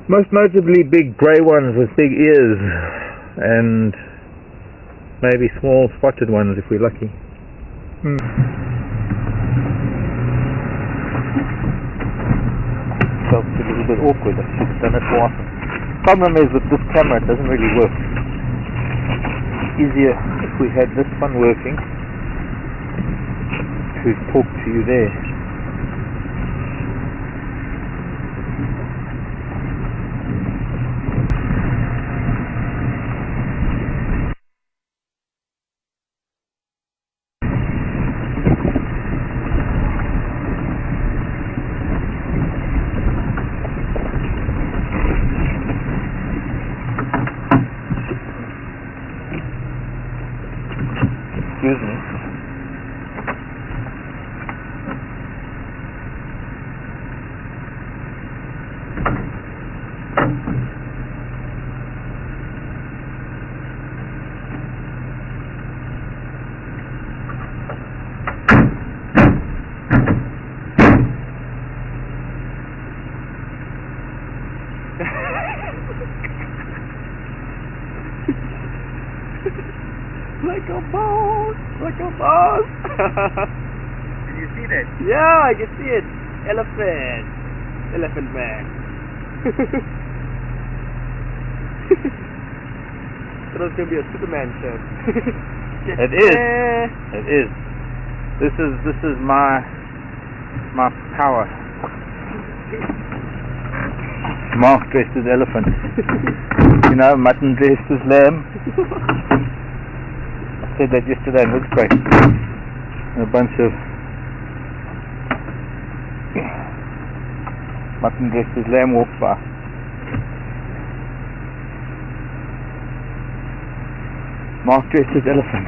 Most notably big grey ones with big ears, and maybe small spotted ones if we're lucky. Felt a little bit awkward. I should have done it more often. Problem is with this camera, it doesn't really work. Easier if we had this one working to talk to you there. Excuse me. Like a boss! Like a boss! Can you see that? Yeah, I can see it. Elephant. Elephant man. That was gonna be a Superman show. It is. It is. This is my power. Mark dressed as elephant. You know, mutton dressed as lamb. I said that yesterday and it looks great. And a bunch of mutton dressed as lamb walks by. Mark dressed as elephant.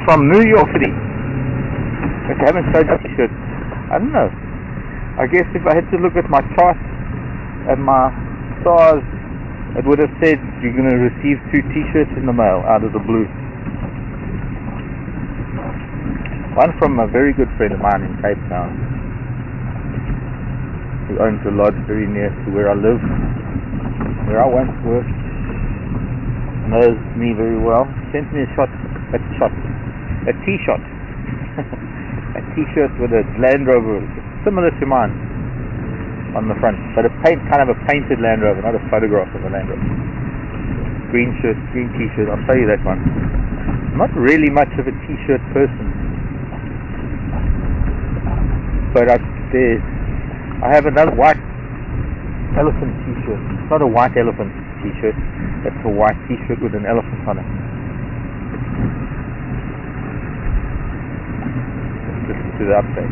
From New York City. I haven't showed up the shirt. I don't know. I guess if I had to look at my chart and my stars, it would have said you're going to receive 2 t-shirts in the mail out of the blue. One from a very good friend of mine in Cape Town, who owns a lodge very near to where I live, where I once worked, knows me very well. Sent me a t-shirt, a t-shirt with a Land Rover similar to mine on the front, but kind of a painted Land Rover, not a photograph of a Land Rover. Green shirt, green t-shirt. I'll show you that one. I'm not really much of a t-shirt person, but I have another white elephant t-shirt. It's not a white elephant t-shirt, it's a white t-shirt with an elephant on it. Let's listen to the update.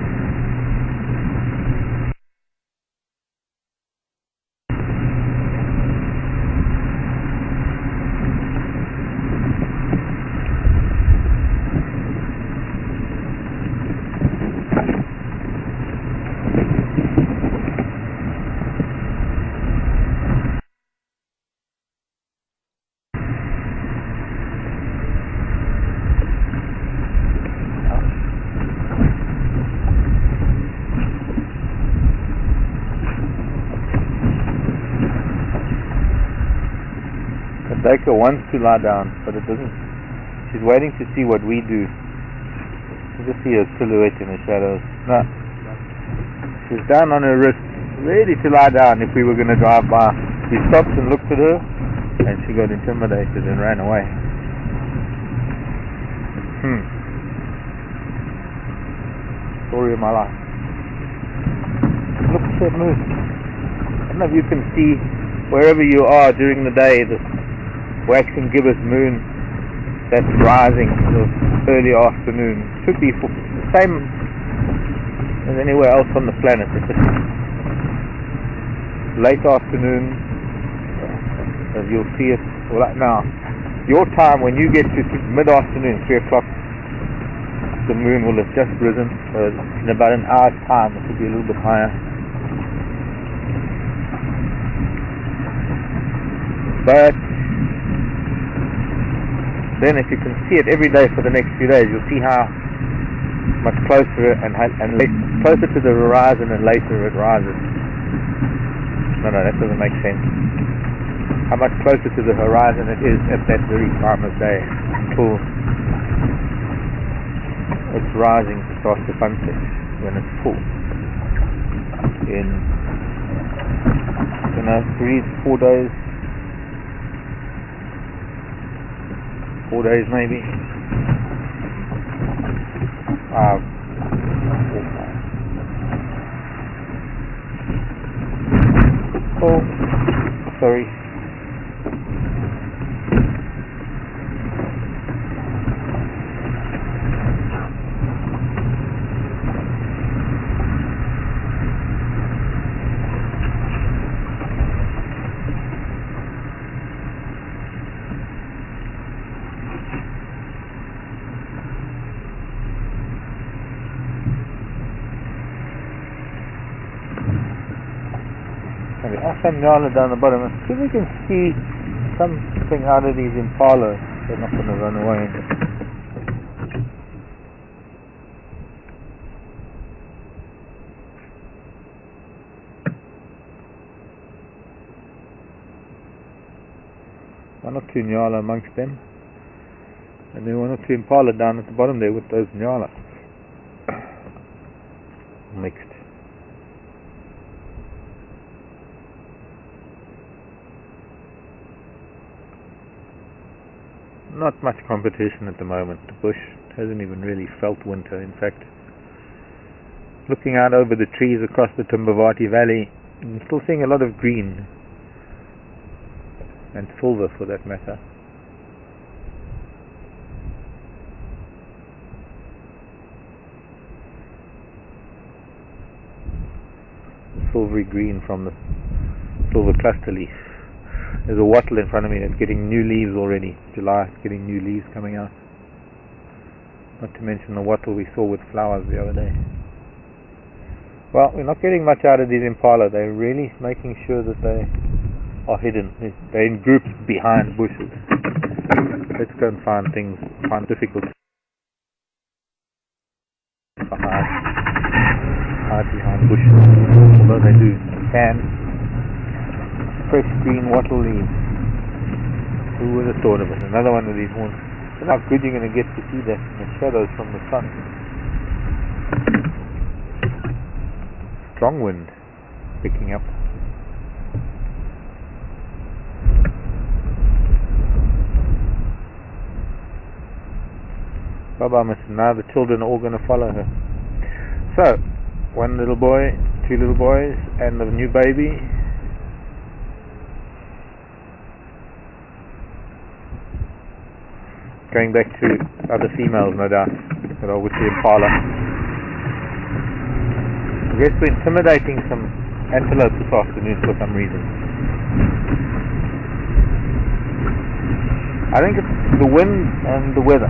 Daika wants to lie down, but it doesn't. She's waiting to see what we do. You just see her silhouette in the shadows. No. She's down on her wrist, ready to lie down if we were going to drive by. We stopped and looked at her, and she got intimidated and ran away. Story of my life. Look at that moon. I don't know if you can see wherever you are during the day, the waxing gibbous moon that's rising sort of early afternoon. Should be the same as anywhere else on the planet. It's late afternoon, as you'll see it like now. Your time, when you get to mid-afternoon, 3 o'clock, the moon will have just risen. So in about an hour's time it will be a little bit higher. But then if you can see it every day for the next few days, you'll see how much closer and closer to the horizon and later it rises. No, that doesn't make sense. How much closer to the horizon it is at that very time of day until it's rising to start the sunset when it's full. In 3-4 days. 4 days maybe. Oh, sorry. There are some nyala down the bottom. See if we can see something out of these impalas. They're not going to run away. One or two nyala amongst them. And then one or two impala down at the bottom there with those nyala. Mixed. Not much competition at the moment. The bush hasn't even really felt winter. In fact, looking out over the trees across the Timbavati Valley, I'm still seeing a lot of green and silver for that matter. Silvery green from the silver cluster leaf. There's a wattle in front of me that's getting new leaves already. July, it's getting new leaves coming out. Not to mention the wattle we saw with flowers the other day. Well, we're not getting much out of these impala. They're really making sure that they are hidden. They're in groups behind bushes. Let's go and find difficult hide behind bushes. Although they do can. Fresh green wattle leaves. Who would have thought of it? Another one of these ones. I don't know how good you're going to get to see that in the shadows from the sun. Strong wind picking up. Baba must, now the children are all going to follow her. So, one little boy, two little boys, and the new baby. Going back to other females, no doubt, that are with the impala. I guess we're intimidating some antelope this afternoon for some reason. I think it's the wind and the weather.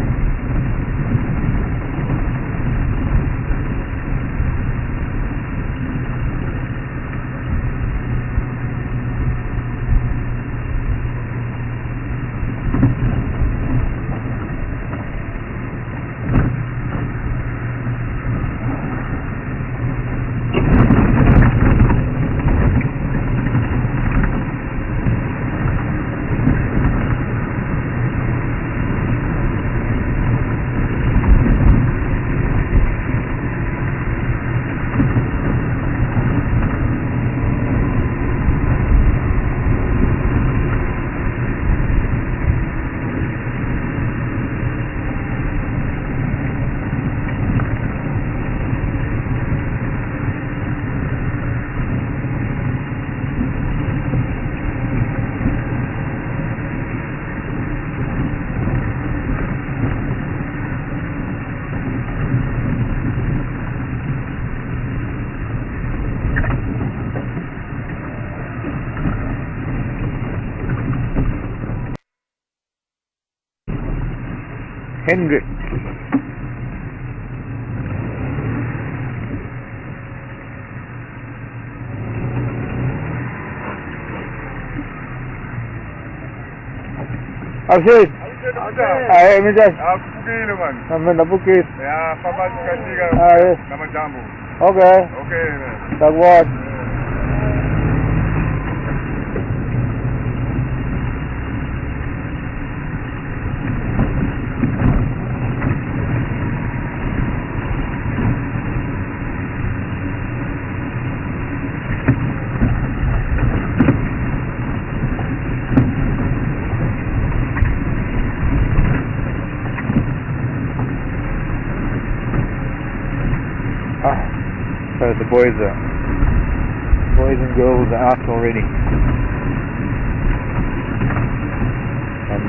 Hendrik. Abshir. Ay, Mijas. Apukile man. Naman napukit. Ya, papat kasiga. Yes. Naman jambu. Okay. Okay. Tagwat. So the boys and girls are out already. And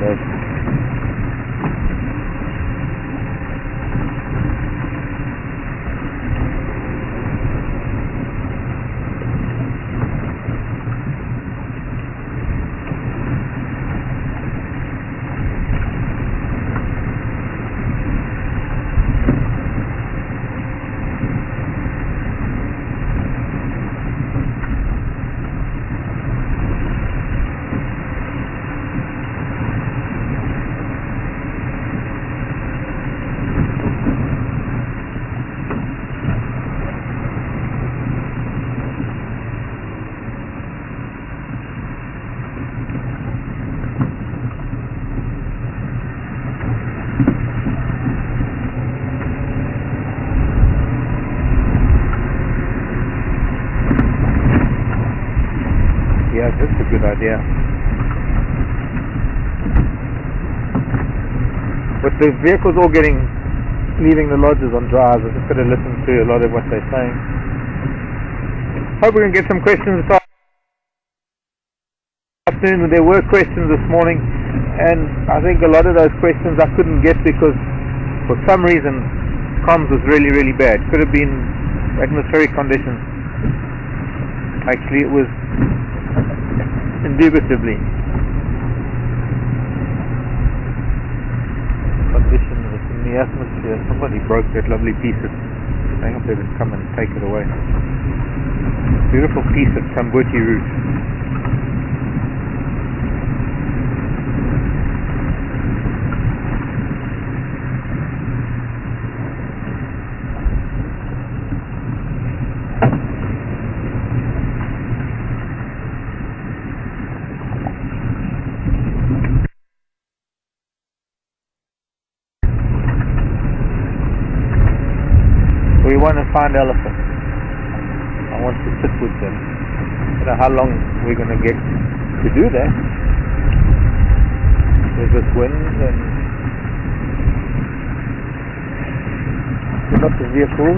yeah, that's a good idea. With the vehicles all leaving the lodges on drives, I just got to listen to a lot of what they're saying. Hope we can get some questions this afternoon. There were questions this morning, and I think a lot of those questions I couldn't get because for some reason comms was really, really bad. Could have been atmospheric conditions. Actually, it was indubitably conditions in the atmosphere. Somebody broke that lovely piece of, I hope they didn't come and take it away. Beautiful piece of Tambuti root. We want to find elephants. I want to sit with them. I don't know how long we're going to get to do that. There's this wind and lots of vehicles.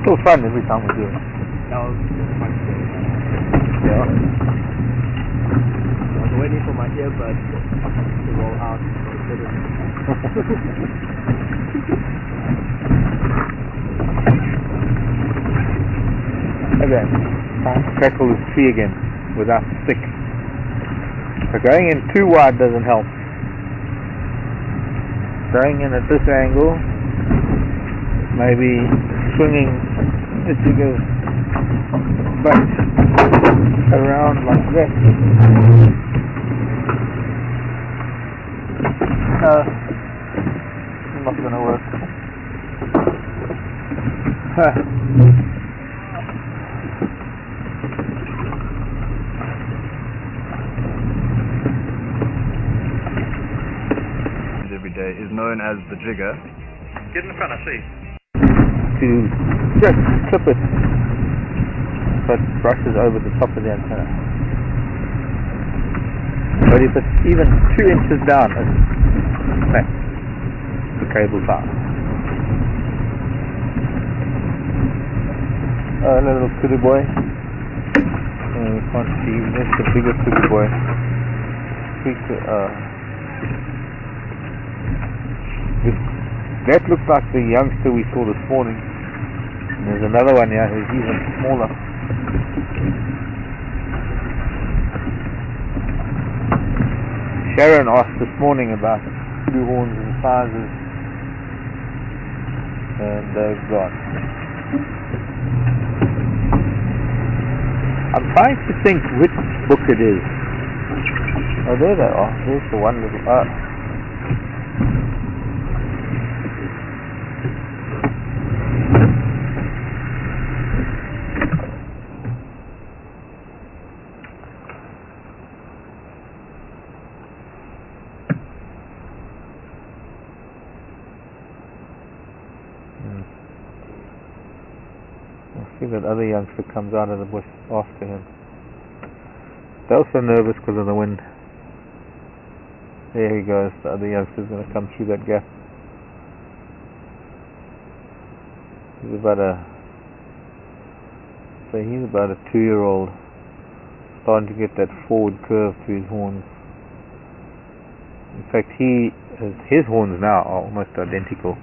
Still fun every time we do it. That was fun. Yeah. I was waiting for my earbuds to roll out. Okay, time to crackle this tree again without stick. So going in too wide doesn't help. Going in at this angle, maybe swinging the jigger butt around like that. No, not gonna work. Every day is known as the jigger. Get in the front, I see. To just clip it so it brushes over the top of the antenna. But if it's even 2 inches down, it snaps the cable tie. A little kudu boy. You can't see, that's the bigger kudu boy. That looks like the youngster we saw this morning. And there's another one here who's even smaller. Sharon asked this morning about kudu horns and sizes, and they've gone. I'm trying to think which book it is. Oh, there they are. There's the one little... I see that other youngster comes out of the bush after him. They're also nervous because of the wind. There he goes, the other youngster's going to come through that gap. He's about a 2-year-old, starting to get that forward curve to his horns. In fact, his horns now are almost identical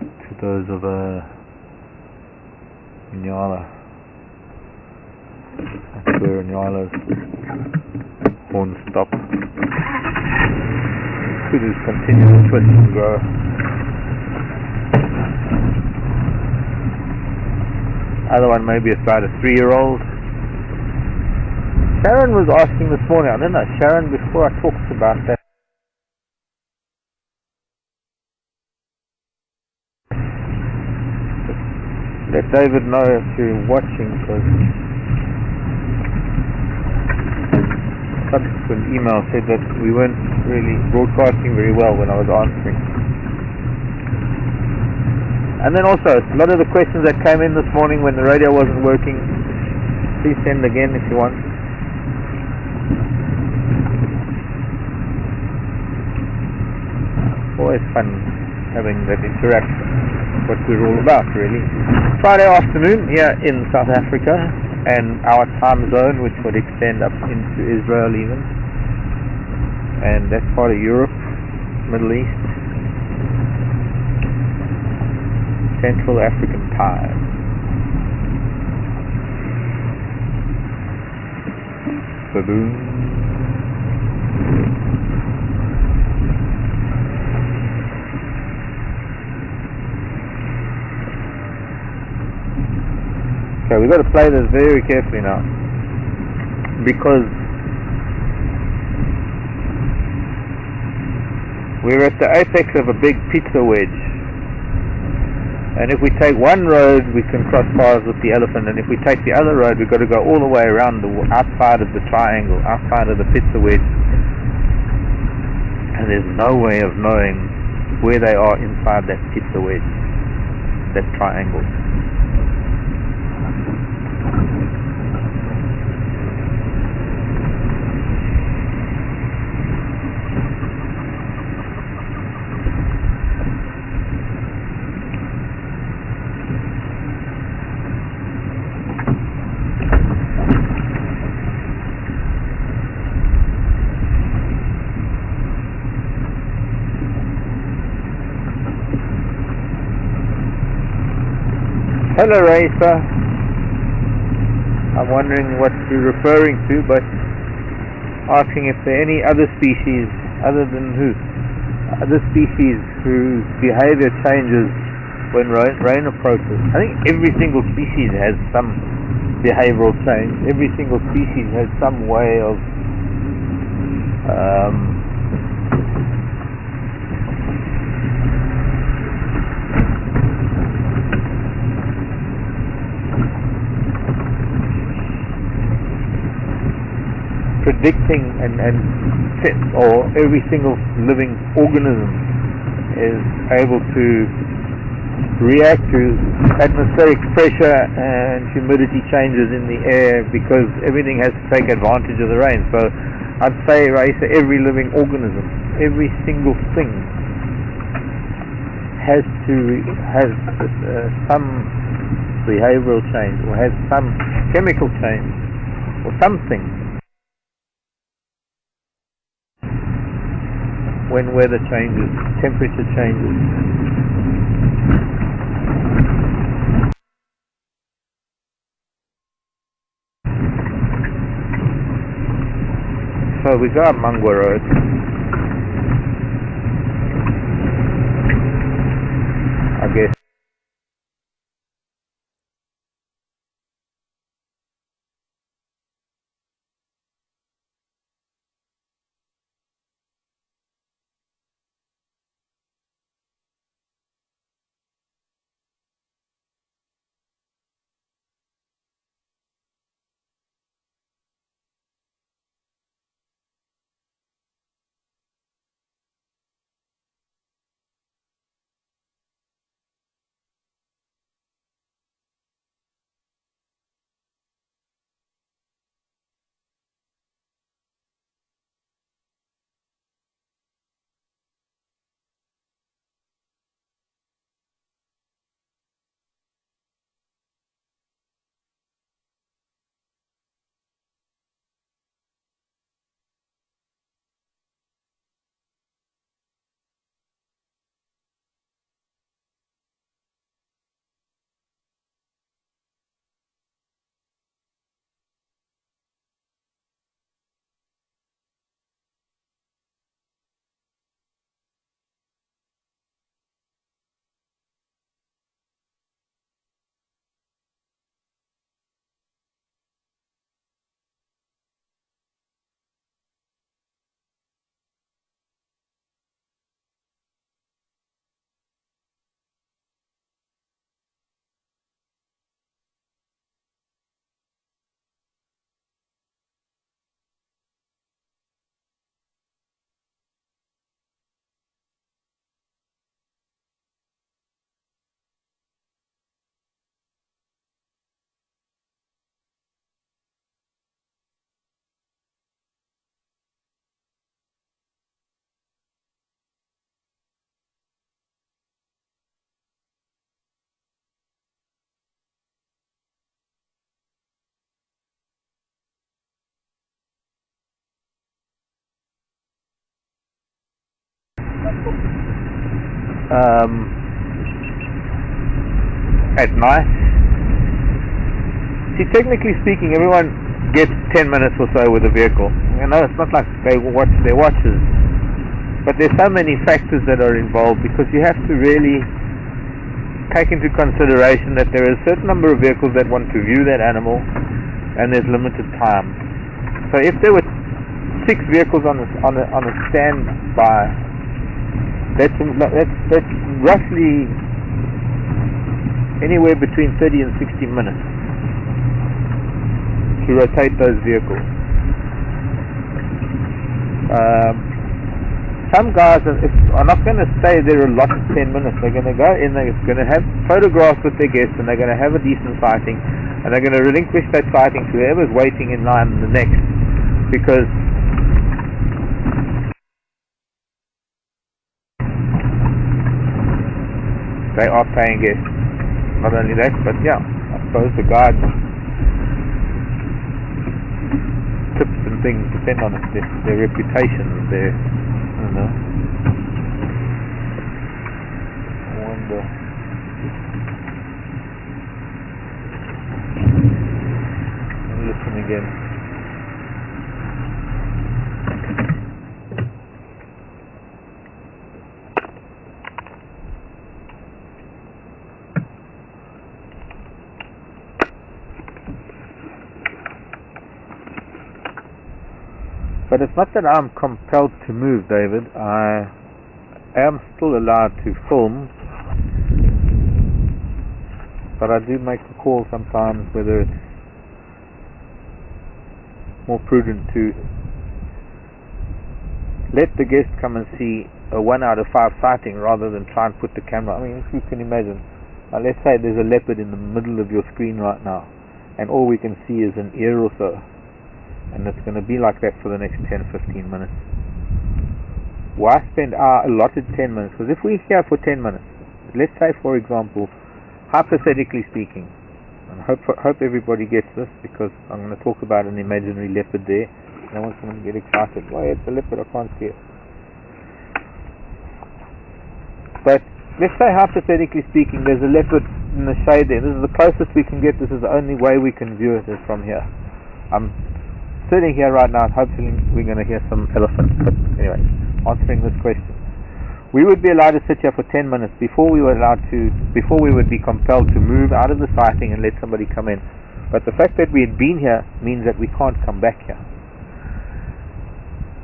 to those of a Nyala. That's where Nyala's horns stop. Kudus continue to twist and grow. Other one maybe about a 3-year-old. Sharon was asking this morning, I don't know, Sharon, before I talked about that, let David know if you're watching, because subsequent email said that we weren't really broadcasting very well when I was answering. And then also, a lot of the questions that came in this morning when the radio wasn't working, please send again if you want. Always fun having that interaction. What we're all about, really. Friday afternoon here in South Africa, and our time zone, which would extend up into Israel even, and that's part of Europe, Middle East, Central African time. Ba-boom. Okay, we've got to play this very carefully now, because we're at the apex of a big pizza wedge, and if we take one road we can cross paths with the elephant, and if we take the other road we've got to go all the way around the outside of the triangle, outside of the pizza wedge, and there's no way of knowing where they are inside that pizza wedge, that triangle. Hello Raisa, I'm wondering what you're referring to, but asking if there are any other species other than who? Other species whose behavior changes when rain approaches. I think every single species has some behavioral change. Every single species has some way of predicting or every single living organism is able to react to atmospheric pressure and humidity changes in the air, because everything has to take advantage of the rain. So I'd say, Raisa, every living organism, every single thing has some behavioral change, or has some chemical change, or something when weather changes, temperature changes. So we got Mangwa Road. I guess. At night. See, technically speaking, everyone gets 10 minutes or so with a vehicle. You know, it's not like they watch their watches. But there's so many factors that are involved, because you have to really take into consideration that there is a certain number of vehicles that want to view that animal, and there's limited time. So if there were 6 vehicles on a standby, that's roughly anywhere between 30 and 60 minutes to rotate those vehicles. Some guys are not going to stay there a lot of 10 minutes. They're going to go in, they're going to have photographs with their guests, and they're going to have a decent sighting, and they're going to relinquish that sighting to whoever's waiting in line the next, because they are paying guests. Not only that, but yeah, I suppose the guide tips and things depend on it, their reputation, their, I don't know. I wonder. Listen again. But it's not that I'm compelled to move, David. I am still allowed to film, but I do make the call sometimes whether it's more prudent to let the guest come and see a 1 out of 5 sighting rather than try and put the camera. I mean, if you can imagine, let's say there's a leopard in the middle of your screen right now, and all we can see is an ear or so, and it's going to be like that for the next 10-15 minutes. Why spend our allotted 10 minutes? Because if we're here for 10 minutes, let's say, for example, hypothetically speaking, and hope everybody gets this, because I'm going to talk about an imaginary leopard there. No one's going to get excited. Why, it's a leopard, I can't see it. But let's say, hypothetically speaking, there's a leopard in the shade there. This is the closest we can get. This is the only way we can view it, is from here. I'm sitting here right now, and hopefully we're going to hear some elephants. But anyway, answering this question, we would be allowed to sit here for 10 minutes before we would be compelled to move out of the sighting and let somebody come in. But the fact that we had been here means that we can't come back here.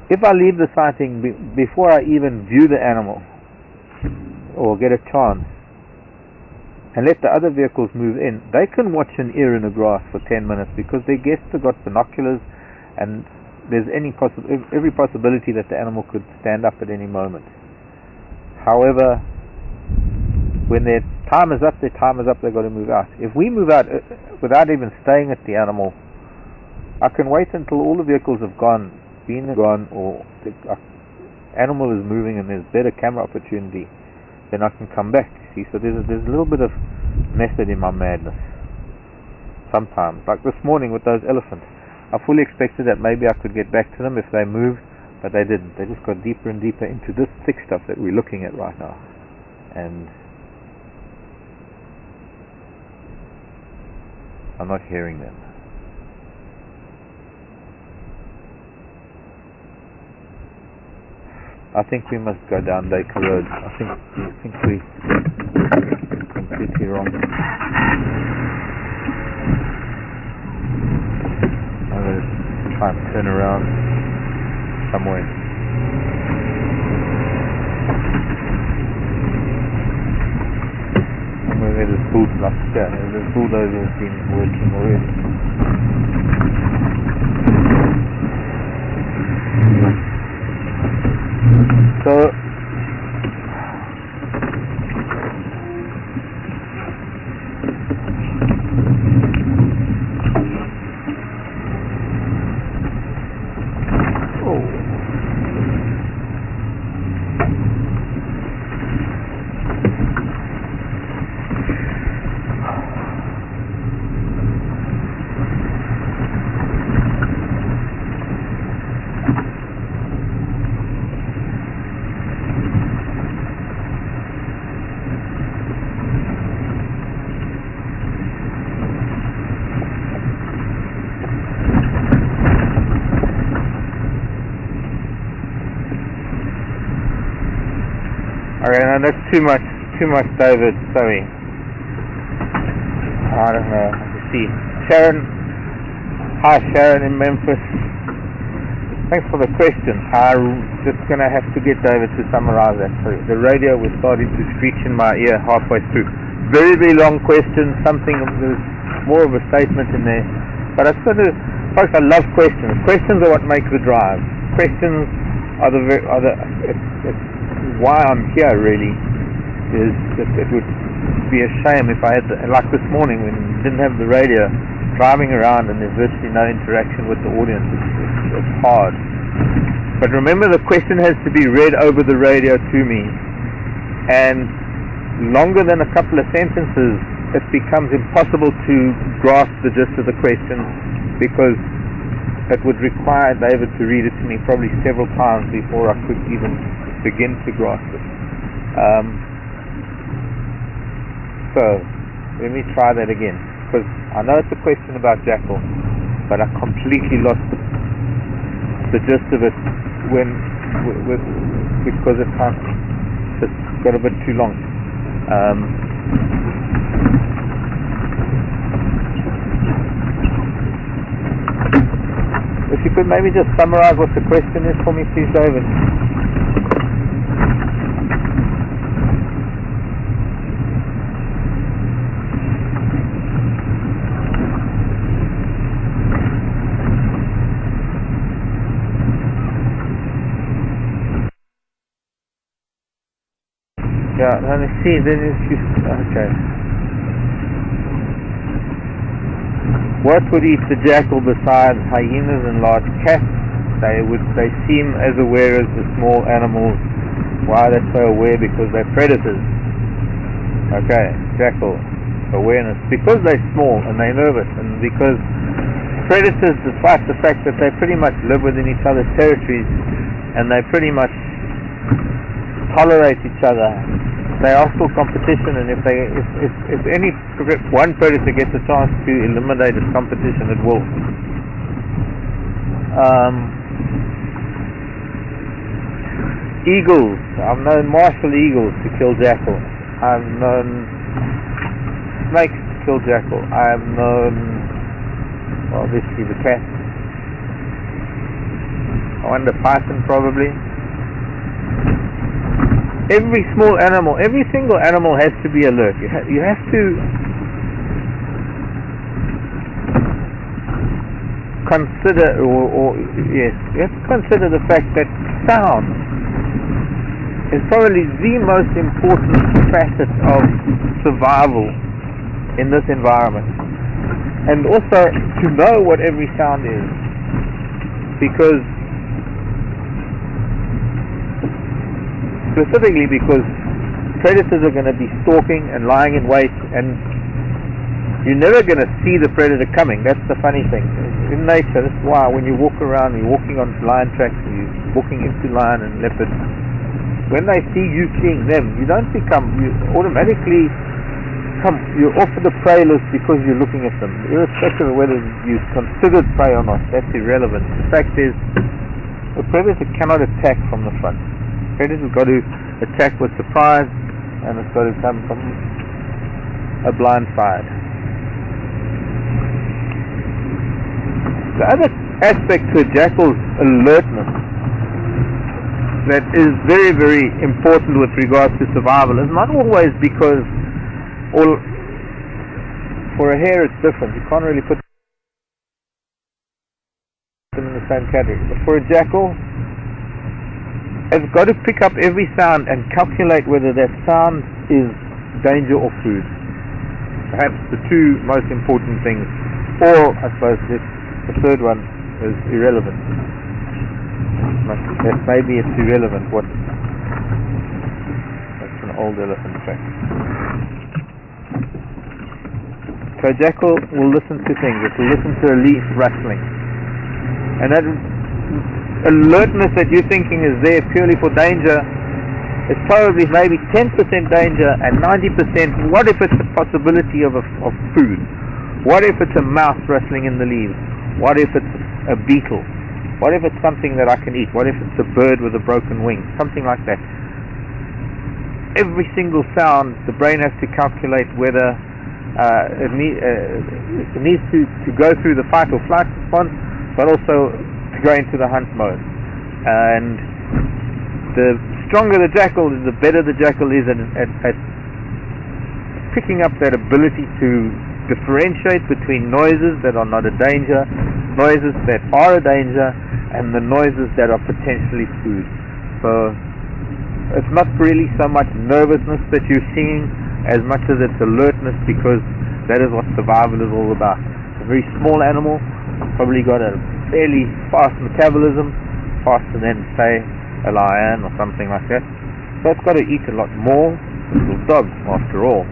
If I leave the sighting before I even view the animal, or get a chance, and let the other vehicles move in, they can watch an ear in the grass for 10 minutes because their guests have got binoculars, and there's every possibility that the animal could stand up at any moment. However, when their time is up, they've got to move out. If we move out without even staying at the animal, I can wait until all the vehicles have gone, or the animal is moving and there's better camera opportunity, then I can come back. See, so there's a little bit of method in my madness sometimes. Like this morning with those elephants, I fully expected that maybe I could get back to them if they moved, but they didn't. They just got deeper and deeper into this thick stuff that we're looking at right now, and I'm not hearing them. I think we must go down Baker Road. I think we're completely wrong. I'm going to try and turn around somewhere. Somewhere where there's bulldozers been working already. So okay, now that's too much, David. Sorry. I don't know. Let's see. Sharon. Hi, Sharon in Memphis. Thanks for the question. I'm just going to have to get David to summarize that. So the radio was starting to screech in my ear halfway through. Very, very long question. There's more of a statement in there. But I sort of, folks, I love questions. Questions are what make the drive. Questions are it's why I'm here, really, is that it would be a shame if I had like this morning when we didn't have the radio, driving around and there's virtually no interaction with the audience. It's hard. But remember, the question has to be read over the radio to me, and longer than a couple of sentences, it becomes impossible to grasp the gist of the question, because it would require David to read it to me probably several times before I could even begin to grasp it. So let me try that again, because I know it's a question about jackal, but I completely lost the gist of it because it just got a bit too long. If you could maybe just summarize what the question is for me, please, David. Yeah, let me see, then it's just, okay. What would eat the jackal besides hyenas and large cats? They seem as aware as the small animals. Why are they so aware? Because they're predators. Okay, jackal awareness. Because they're small and they're nervous, and because predators, despite the fact that they pretty much live within each other's territories and they pretty much tolerate each other, they are still competition, and if any one predator gets a chance to eliminate its competition, it will. Eagles. I've known martial eagles to kill jackal. I've known snakes to kill jackal. I've known, obviously, the cat. I wonder python probably. Every small animal, every single animal has to be alert. You have to consider, you have to consider the fact that sound is probably the most important facet of survival in this environment, and also to know what every sound is, because specifically because predators are going to be stalking and lying in wait, and you're never going to see the predator coming. That's the funny thing. In nature, that's why when you walk around, you're walking on lion tracks, you're walking into lion and leopard, when they see you seeing them, you automatically you're off of the prey list because you're looking at them, irrespective of whether you considered prey or not. That's irrelevant. The fact is, a predator cannot attack from the front. Predator's got to attack with surprise, and it's got to come from a blind side. The other aspect to a jackal's alertness that is very, very important with regards to survival is not always because, for a hare it's different. You can't really put them in the same category. But for a jackal, it's got to pick up every sound and calculate whether that sound is danger or food. Perhaps the two most important things, or I suppose the third one is irrelevant. Maybe it's irrelevant. That's an old elephant fact. So a jackal will listen to things. It will listen to a leaf rustling, and that alertness that you're thinking is there purely for danger is probably maybe 10% danger and 90% what if it's a possibility of food? What if it's a mouse rustling in the leaves? What if it's a beetle? What if it's something that I can eat? What if it's a bird with a broken wing? Something like that. Every single sound, the brain has to calculate whether it needs to go through the fight or flight response, but also to go into the hunt mode. And the stronger the jackal is, the better the jackal is at picking up that ability to differentiate between noises that are not a danger, noises that are a danger, and the noises that are potentially food. So it's not really so much nervousness that you're seeing as much as it's alertness, because that is what survival is all about. A very small animal, probably got a fairly fast metabolism, faster than say a lion or something like that, so it's got to eat a lot more. Little dogs after all.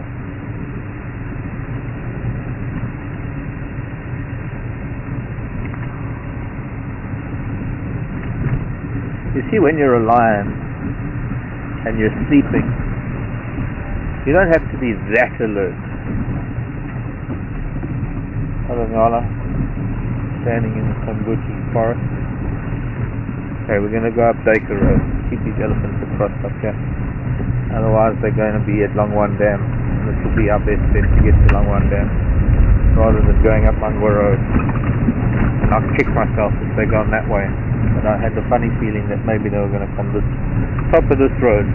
You see, when you're a lion and you're sleeping, you don't have to be that alert. Hello Ngala, standing in the Thornybush forest. Okay, we're going to go up Daker Road. Keep these elephants across up here. Otherwise they're going to be at Longwan Dam. And this will be our best bet to get to Longwan Dam, rather than going up Mangwa Road. And I'll kick myself if they're gone that way. But I had the funny feeling that maybe they were going to come this top of this road.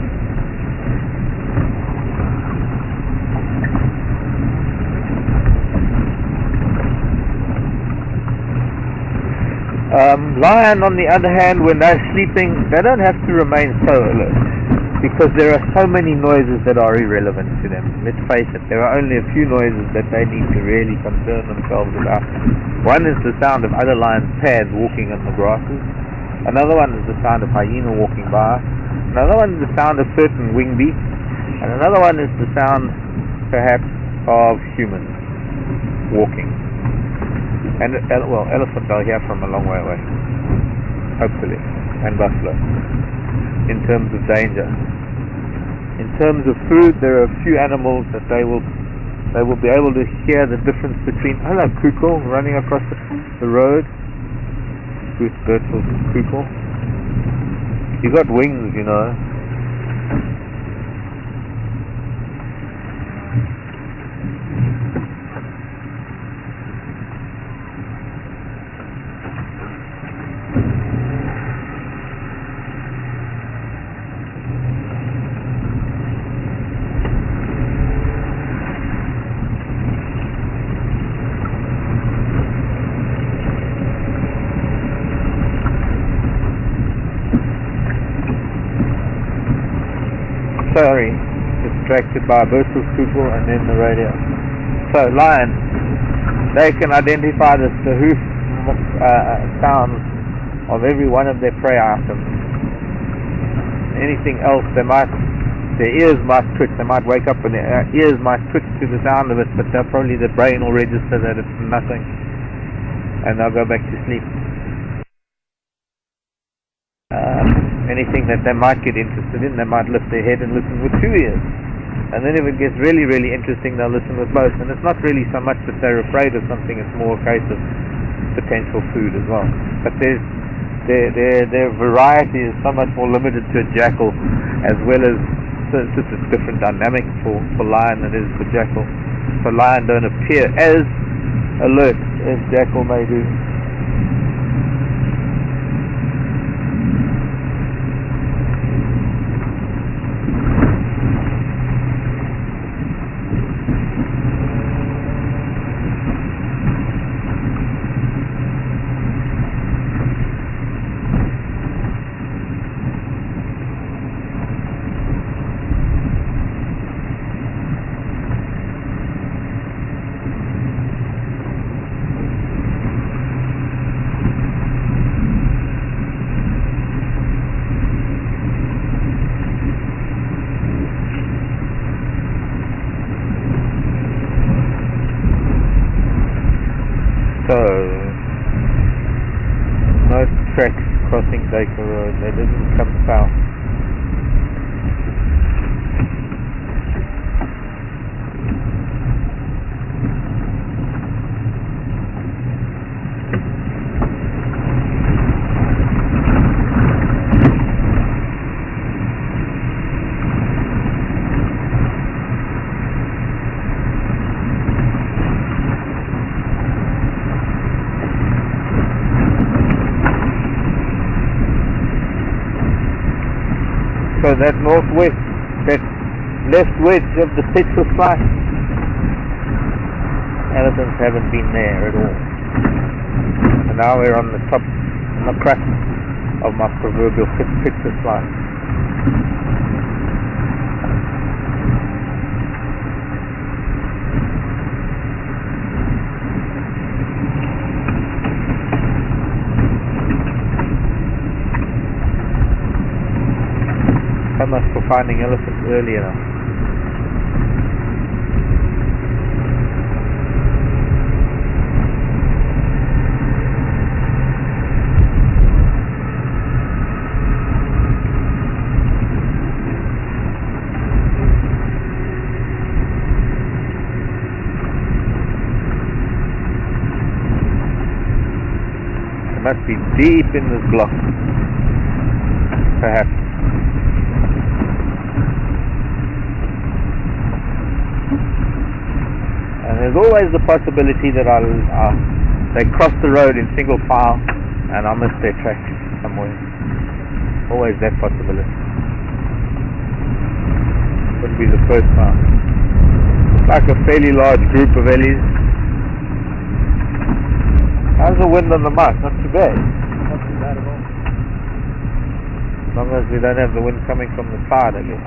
Lion, on the other hand, when they're sleeping, they don't have to remain so alert. because there are so many noises that are irrelevant to them. Let's face it, there are only a few noises that they need to really concern themselves about. One is the sound of other lions' pads walking on the grasses. Another one is the sound of hyena walking by. Another one is the sound of certain wing beats. And another one is the sound, perhaps, of humans walking. And, well, elephants are here from a long way away, hopefully, and buffalo, in terms of danger. In terms of food, there are a few animals that they will be able to hear the difference between, hello, kukel, running across the road. Goose bird called kukel. You got wings, you know. Sorry, distracted by a burst of kukel and then the radio. So, lions, they can identify the hoof sounds of every one of their prey items. Anything else, their ears might twitch, they might wake up and their ears might twitch to the sound of it, but probably the brain will register that it's nothing, and they'll go back to sleep. Anything that they might get interested in, they might lift their head and listen with two ears. And then if it gets really, really interesting, they'll listen with both. And it's not really so much that they're afraid of something, it's more a case of potential food as well. But their variety is so much more limited to a jackal, as well as, so it's just a different dynamic for lion than it is for jackal. So lion don't appear as alert as jackal may do. So, no tracks crossing Dacre Road, they didn't come south. So that northwest, that left wedge of the Petrus line, elephants haven't been there at all. And now we're on the top, on the crux of my proverbial Petrus line. So much for finding elephants early enough. It must be deep in this block, perhaps. And there's always the possibility that they cross the road in single file and I'll miss their track somewhere. Always that possibility. Wouldn't be the first time. It's like a fairly large group of ellies. How's the wind on the mark? Not too bad. Not too bad at all. As long as we don't have the wind coming from the side, I guess.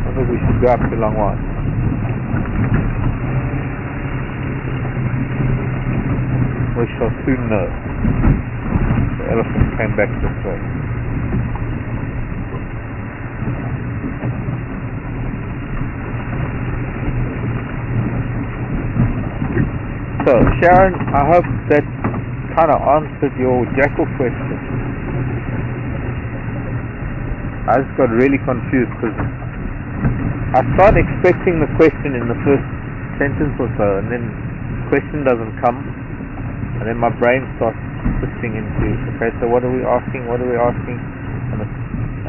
I think we should go up to Longwan. We shall soon know. The elephant came back this way. So, Sharon, I hope that kind of answered your jackal question. I just got really confused because I start expecting the question in the first sentence or so, and then the question doesn't come, and then my brain starts twisting into, okay, so what are we asking, and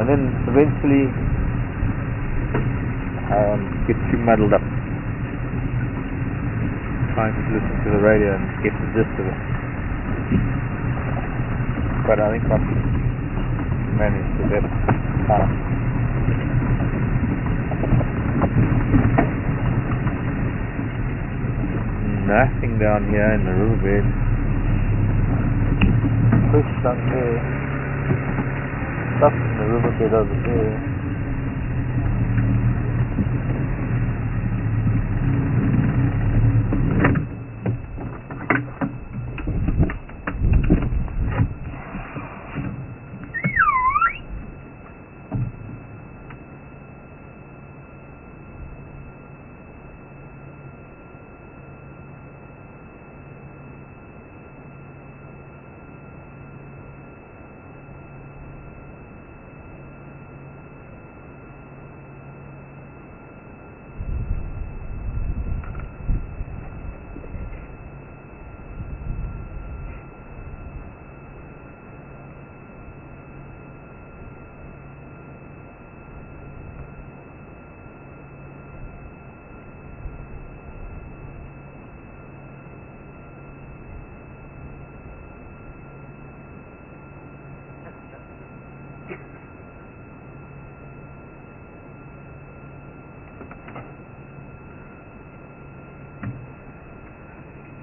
then eventually get too muddled up trying to listen to the radio and get the gist of it. But I think I managed the best time. Nothing down here in the riverbed. Fish down there. Stuff in the riverbed over there.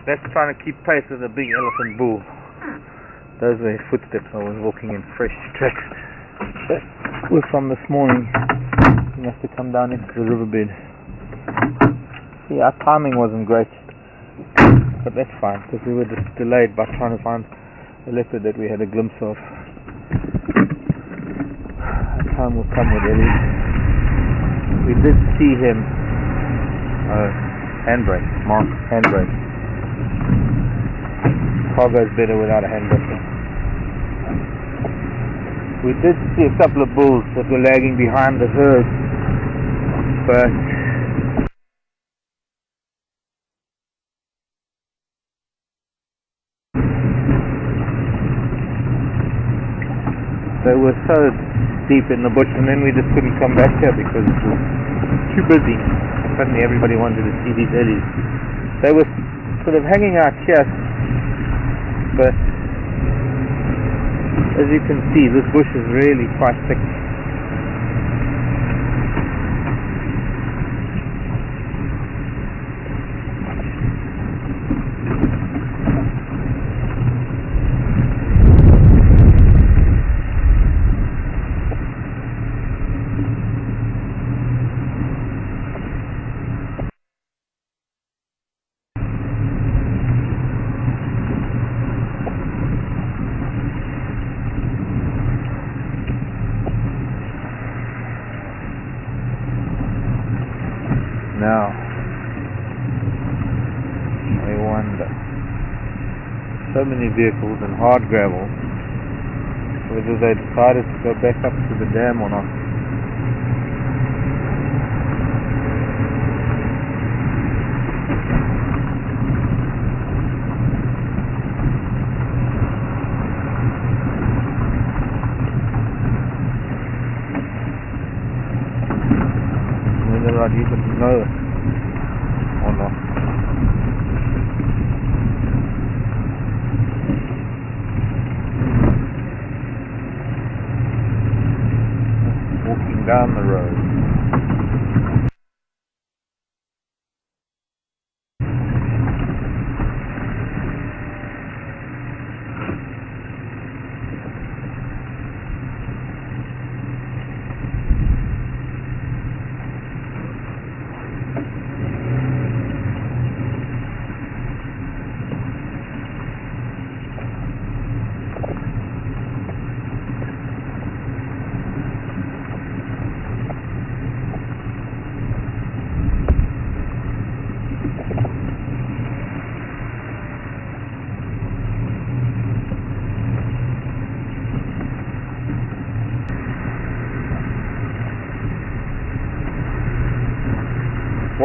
That's trying to keep pace with a big elephant bull. Those were his footsteps. I was walking in fresh tracks. That was from this morning. He must have come down into the riverbed. Yeah, our timing wasn't great, but that's fine because we were just delayed by trying to find a leopard that we had a glimpse of. Our time will come with Ellie. We did see him. Handbrake, Mark, handbrake. Car goes better without a handbrake. We did see a couple of bulls that were lagging behind the herd, but they were so deep in the bush, and then we just couldn't come back here because it was too busy. Suddenly everybody wanted to see these ellies. They were sort of hanging out here, but as you can see, this bush is really quite thick. Now, I wonder, so many vehicles and hard gravel, whether they decided to go back up to the dam or not. Whether I'd even know it or not. Walking down the road.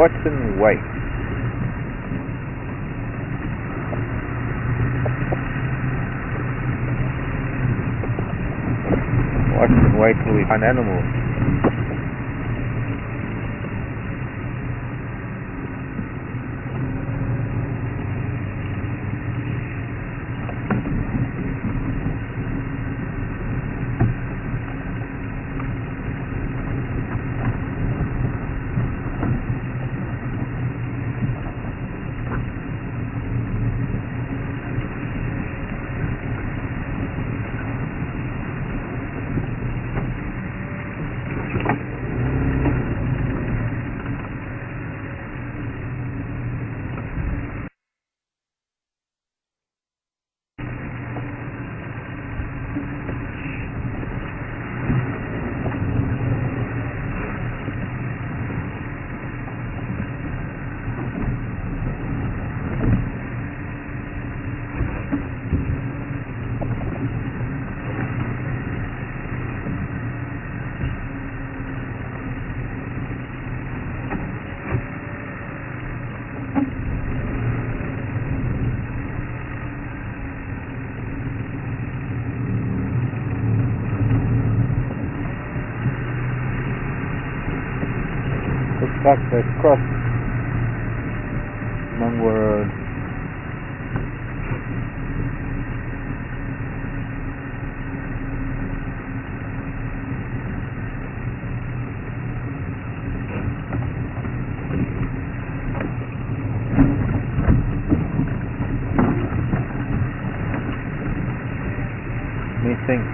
Watch and wait. Watch and wait till we find animals. Looks like they've crossed Mungwa Road. Me think.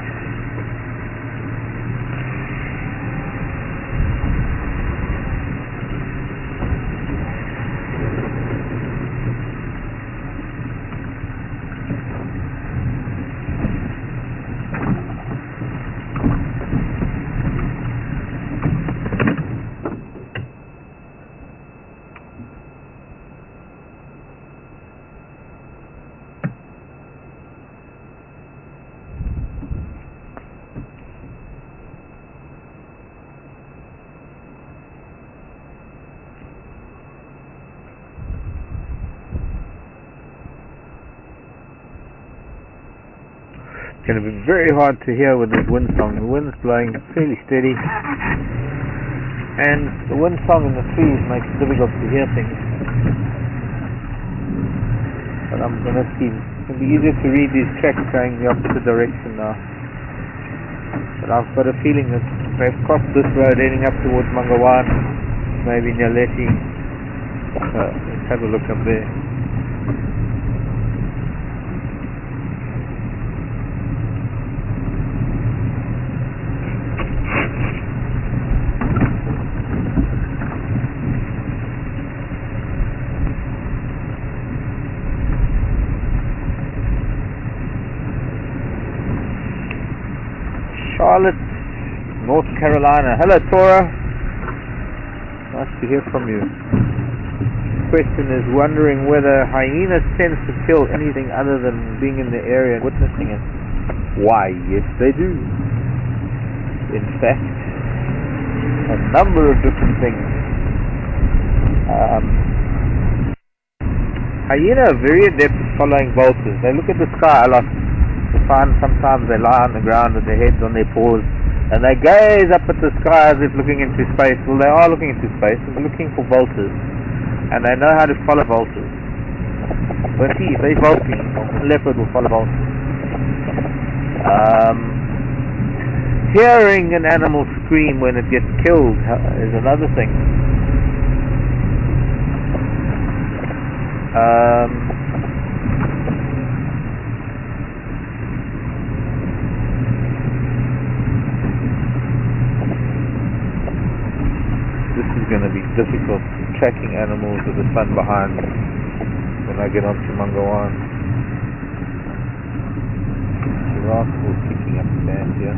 It's going to be very hard to hear with this wind song. The wind's blowing fairly steady, and the wind song in the trees makes it difficult to hear things. But I'm going to see. It's going to be easier to read these tracks going the opposite direction now. But I've got a feeling that they've crossed this road heading up towards Mangawan, maybe Nyaleti. Let's have a look up there. Charlotte, North Carolina. Hello, Tora. Nice to hear from you. Question is wondering whether hyenas tend to kill anything other than being in the area and witnessing it. Why, yes they do. In fact, a number of different things. Hyena are very adept at following vultures. They look at the sky a lot. Sometimes they lie on the ground with their heads on their paws and they gaze up at the sky as if looking into space. Well, they are looking into space and they're looking for vultures, and they know how to follow vultures. But see, if they're vulturing, a leopard will follow vultures. Hearing an animal scream when it gets killed is another thing. This is going to be difficult, tracking animals with the sun behind me when I get onto Mangawan. Giraffe was kicking up sand here.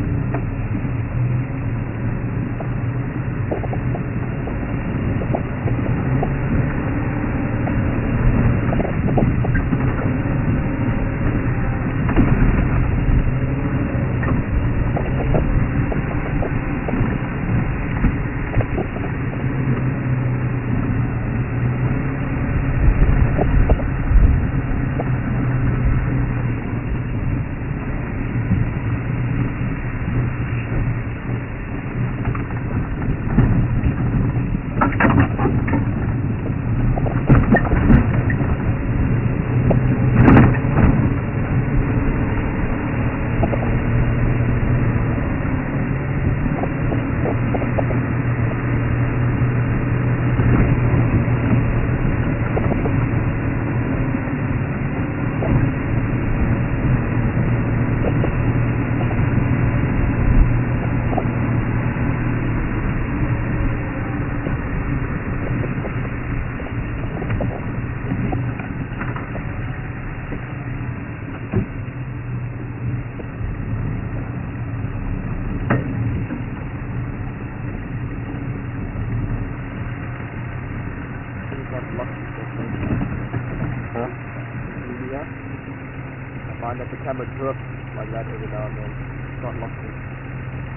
find that the camera drifts like that every now and then. It's not locked in.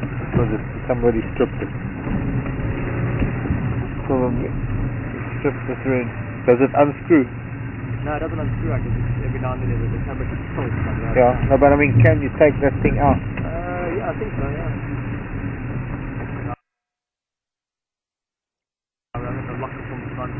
Because somebody stripped it. Probably stripped the thread. Does it unscrew? No, it doesn't unscrew. I guess every now and then the camera just tilts like that. Yeah, no, but I mean, can you take that thing out? Yeah, I think so, yeah. I'm going to lock it from the front.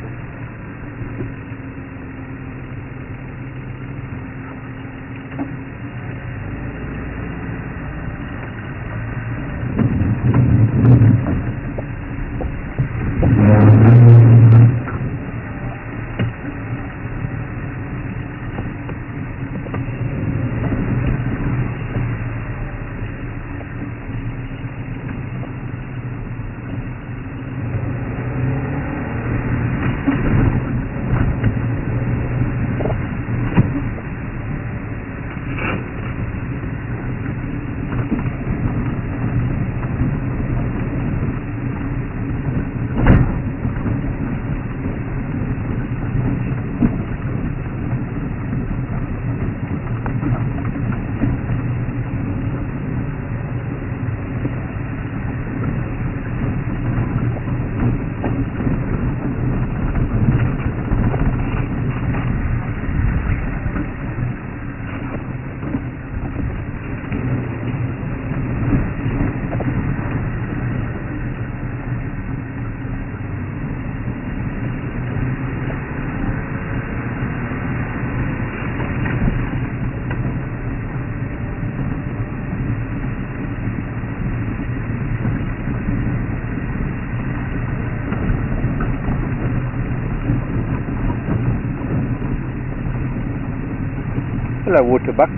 Hello, water buck.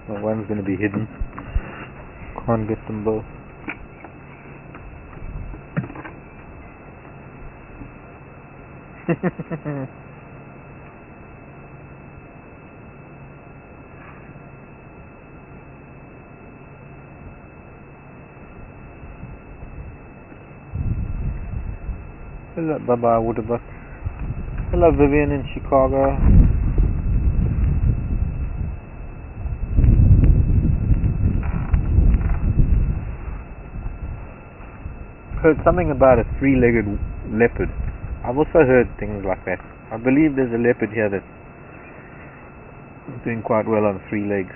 Well, one's going to be hidden. Can't get them both. Hello, bye-bye, waterbuck. Hello, Vivian in Chicago. Heard something about a three-legged leopard. I've also heard things like that. I believe there's a leopard here that's doing quite well on three legs.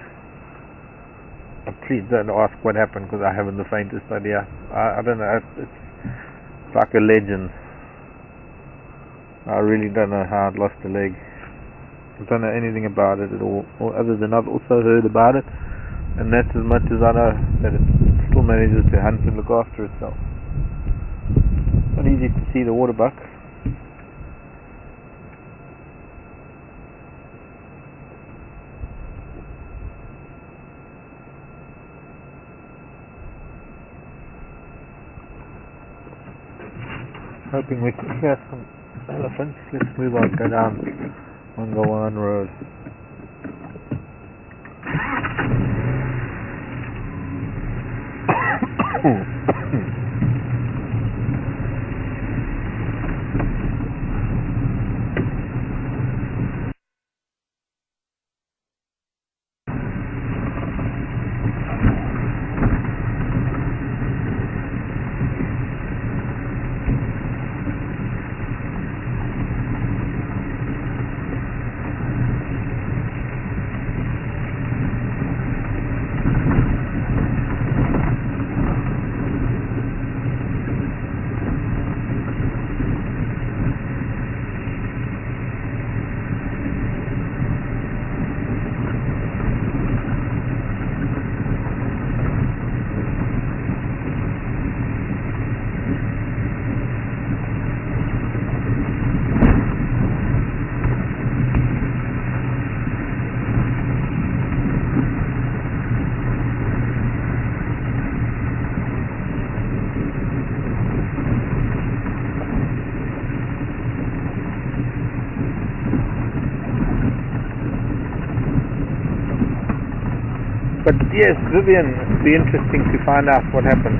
Please don't ask what happened, because I haven't the faintest idea. I don't know. It's like a legend. I really don't know how it lost a leg. I don't know anything about it at all, other than I've also heard about it, and that's as much as I know, that it still manages to hunt and look after itself. Not easy to see the waterbuck. Hoping we can hear some elephants. Let's move on, go down Wangawan Road. But yes, Vivian, it'd be interesting to find out what happened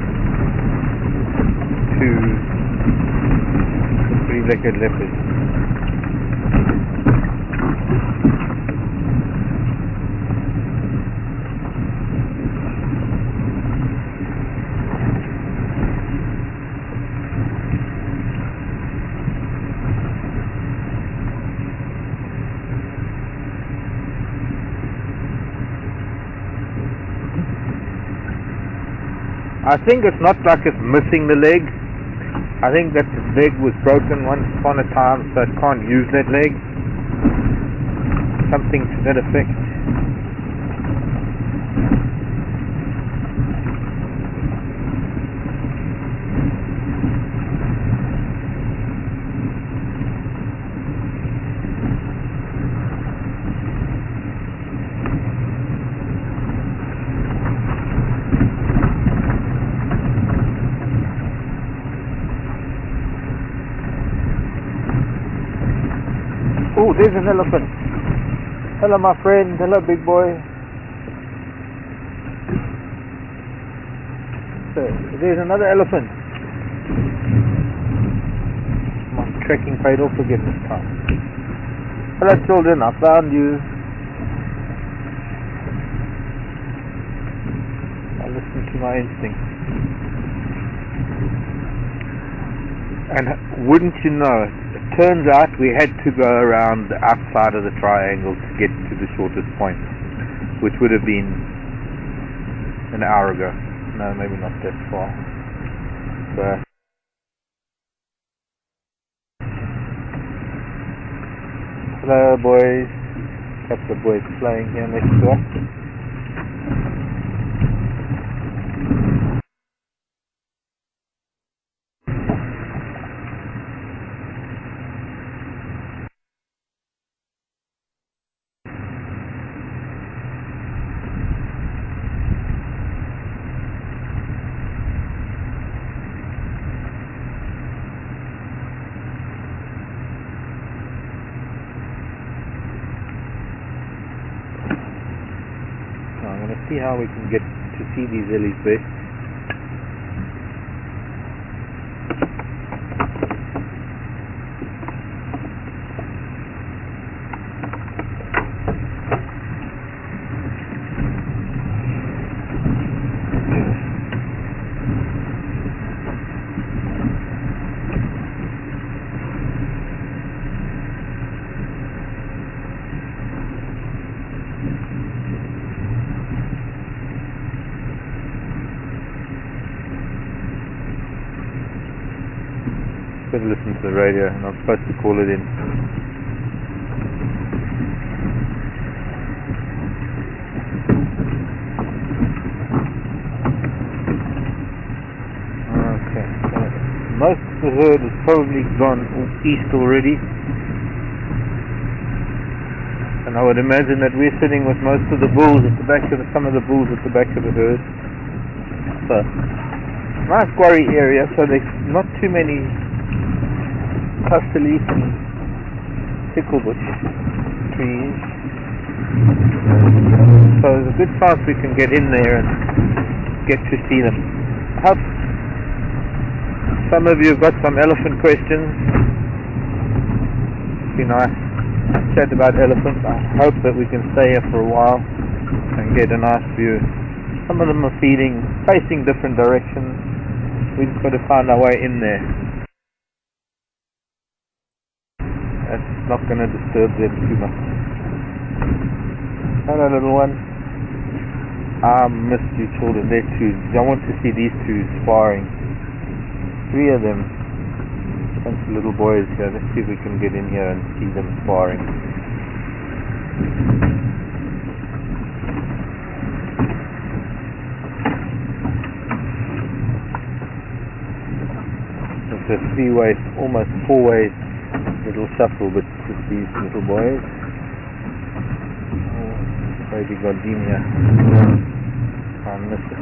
to the three-legged leopard. I think it's not like it's missing the leg. I think that the leg was broken once upon a time, so it can't use that leg. Something to that effect. Oh, there's an elephant. Hello, my friend. Hello, big boy. So, there's another elephant. My trekking paid off again this time. Hello, children. I found you. I listened to my instincts. And wouldn't you know, it turns out we had to go around the outside of the triangle to get to the shortest point, which would have been an hour ago. No, maybe not that far. So, hello, boys. Couple of boys playing here next to us. I'm going to see how we can get to see these lilies best. Better listen to the radio, and I'm supposed to call it in. Okay, so most of the herd has probably gone east already, and I would imagine that we're sitting with most of the bulls at the back of some of the bulls at the back of the herd. So, nice quarry area, so there's not too many cluster leaf and ticklebush trees, so there's a good chance we can get in there and get to see them. I hope some of you have got some elephant questions. It'd be nice to chat about elephants. I hope that we can stay here for a while and get a nice view. Some of them are facing different directions. We've got to find our way in there. That's not going to disturb them too much. Hello, little one. I missed you, children. They're two. I want to see these two sparring. 3 of them. Bunch of little boys here. Let's see if we can get in here and see them sparring. It's a 3-way, almost 4-way little shuffle, but with these little boys. Oh, baby gardenia. I miss it.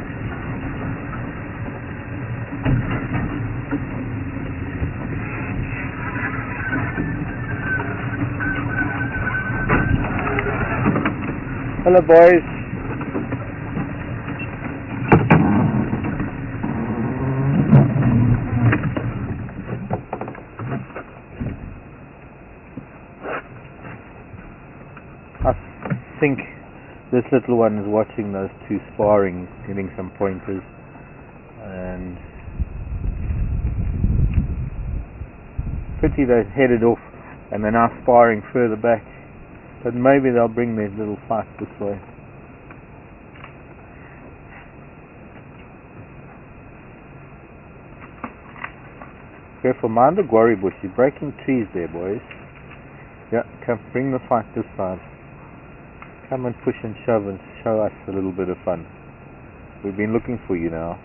Hello, boys. think this little one is watching those two sparring, getting some pointers, and pity they headed off and they're now sparring further back, but maybe they'll bring their little fight this way. Careful, mind the guarri bush, you're breaking trees there, boys. Yeah, come, bring the fight this side. Come and push and shove and show us a little bit of fun. We've been looking for you now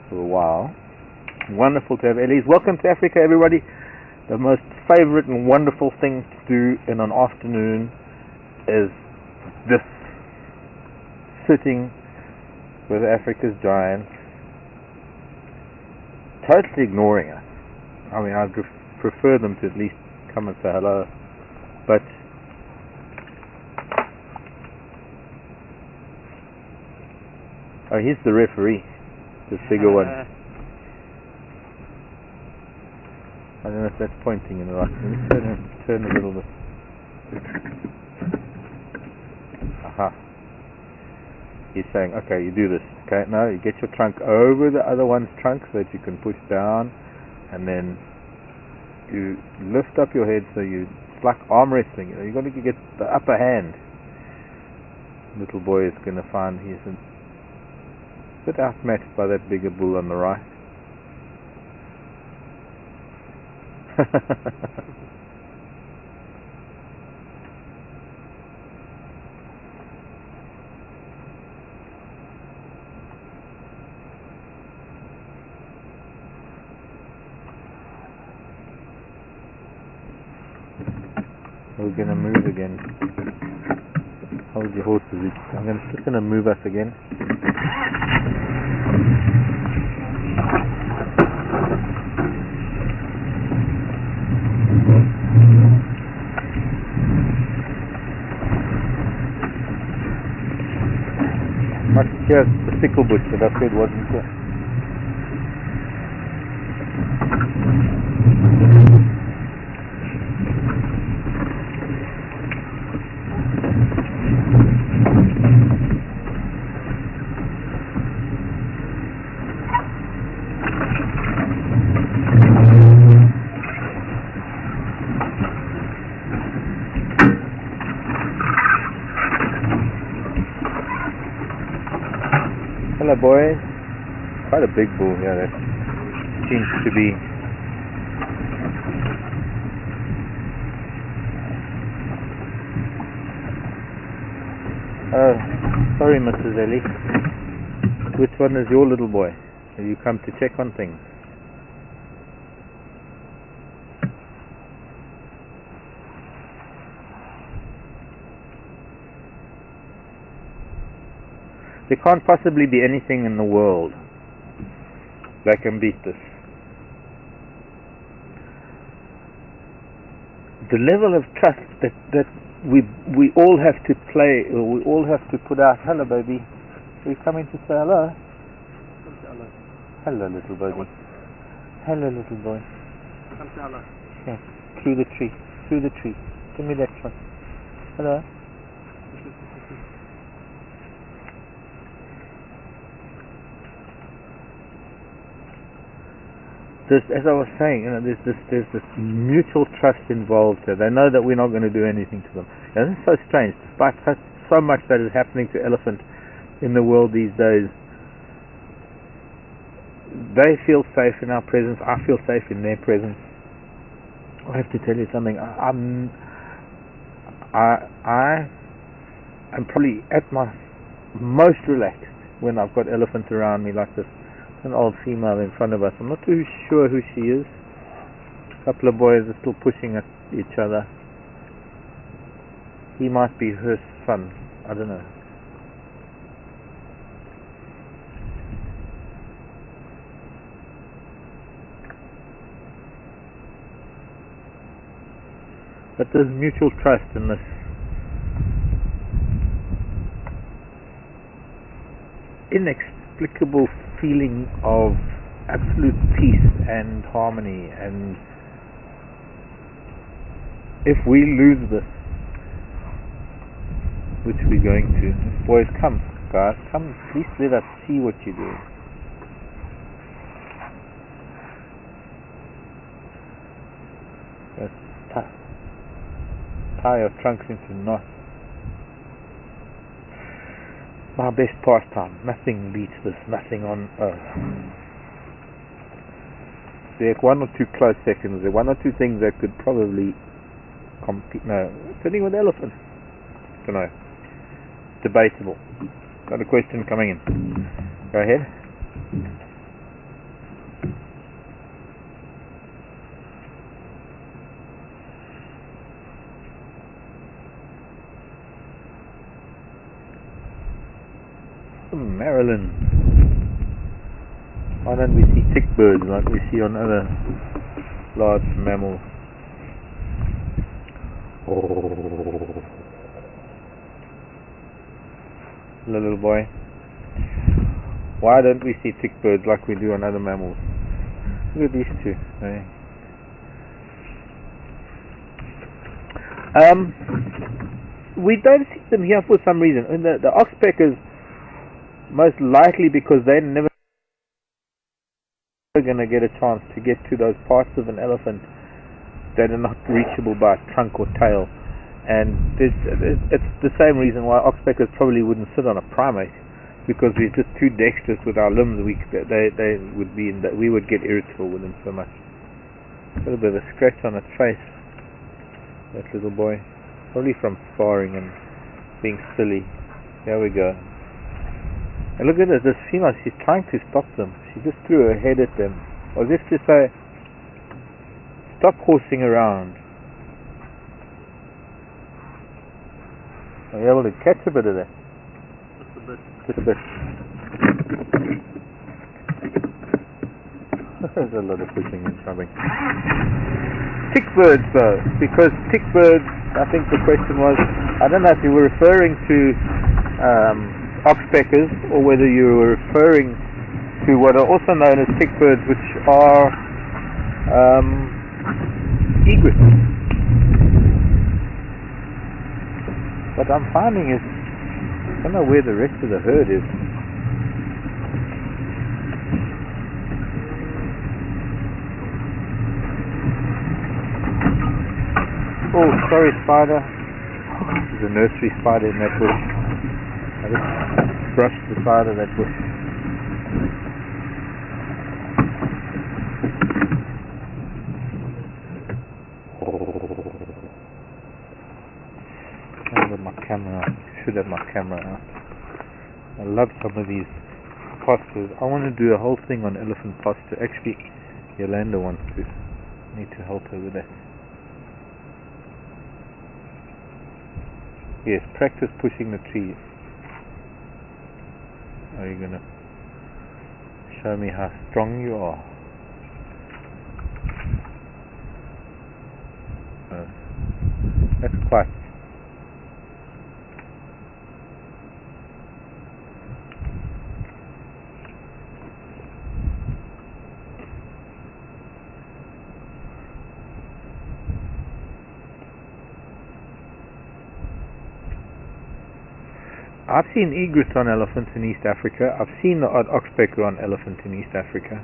for a while. Wonderful to have Ellies. Welcome to Africa, everybody. The most favorite and wonderful thing to do in an afternoon is this. Sitting with Africa's giants, totally ignoring us. I mean, I'd prefer them to at least come and say hello, but oh, here's the referee, this bigger one. I don't know if that's pointing in the right. Let me turn a little bit. Aha. He's saying, okay, you do this. Okay, now you get your trunk over the other one's trunk so that you can push down, and then you lift up your head so it's like arm wrestling. You know, you've got to get the upper hand. Little boy is going to find he's a bit outmatched by that bigger bull on the right. We're going to move again. Hold your horses. I'm just going to move us again. Here's the sickle bush that I said wasn't there. Hello, boys. Quite a big bull here. That seems to be. Oh, sorry, Mrs. Ellie. Which one is your little boy? Have you come to check on things? There can't possibly be anything in the world that can beat this. The level of trust that we all have to play, or we all have to put out. Hello, baby. Are you coming to say hello? Hello, little baby. Hello, little boy. Come say hello. Yeah, through the tree. Through the tree. Give me that one. Hello. As I was saying, there's this mutual trust involved here. They know that we're not going to do anything to them. And this is so strange. Despite so much that is happening to elephant in the world these days, they feel safe in our presence. I feel safe in their presence. I have to tell you something. I'm probably at my most relaxed when I've got elephants around me like this. An old female in front of us. I'm not too sure who she is. A couple of boys are still pushing at each other. He might be her son. I don't know. But there's mutual trust in this. Inexplicable feeling of absolute peace and harmony, and if we lose this, which we're going to. Boys, come, guys, come, please let us see what you're doing. Tie your trunks into knots. My best pastime. Nothing beats this. Nothing on earth. There are 1 or 2 close seconds. There are 1 or 2 things that could probably compete. No, sitting with elephants. I don't know. Debatable. Got a question coming in. Go ahead. Maryland. Why don't we see tick birds like we see on other large mammals? Oh. Little boy. Why don't we see tick birds like we do on other mammals? Look at these two. We don't see them here for some reason. And the oxpeckers, most likely because they're never going to get a chance to get to those parts of an elephant that are not reachable by trunk or tail. And it's the same reason why oxpeckers probably wouldn't sit on a primate, because we're just too dexterous with our limbs. They would be in that we would get irritable with them so much. A little bit of a scratch on its face, that little boy, probably from sparring and being silly. There we go. And look at this female, she's trying to stop them. She just threw her head at them, as if to say, stop horsing around. Are you able to catch a bit of that? Just a bit. Just a bit. There's a lot of pushing and shoving. Tick birds though, because tick birds, I think the question was, I don't know if you were referring to oxpeckers, or whether you were referring to what are also known as tick birds, which are egrets. What I'm finding is, I don't know where the rest of the herd is. Oh, sorry, spider. There's a nursery spider in that bush. I just brushed the side of that bush. I have my camera out. Should have my camera out. I love some of these postures. I want to do a whole thing on elephant posture. Actually, Yolanda wants to. I need to help her with that. Yes, practice pushing the tree. Are you going to show me how strong you are? That's quite. I've seen egrets on elephants in East Africa. I've seen the odd oxpecker on elephant in East Africa.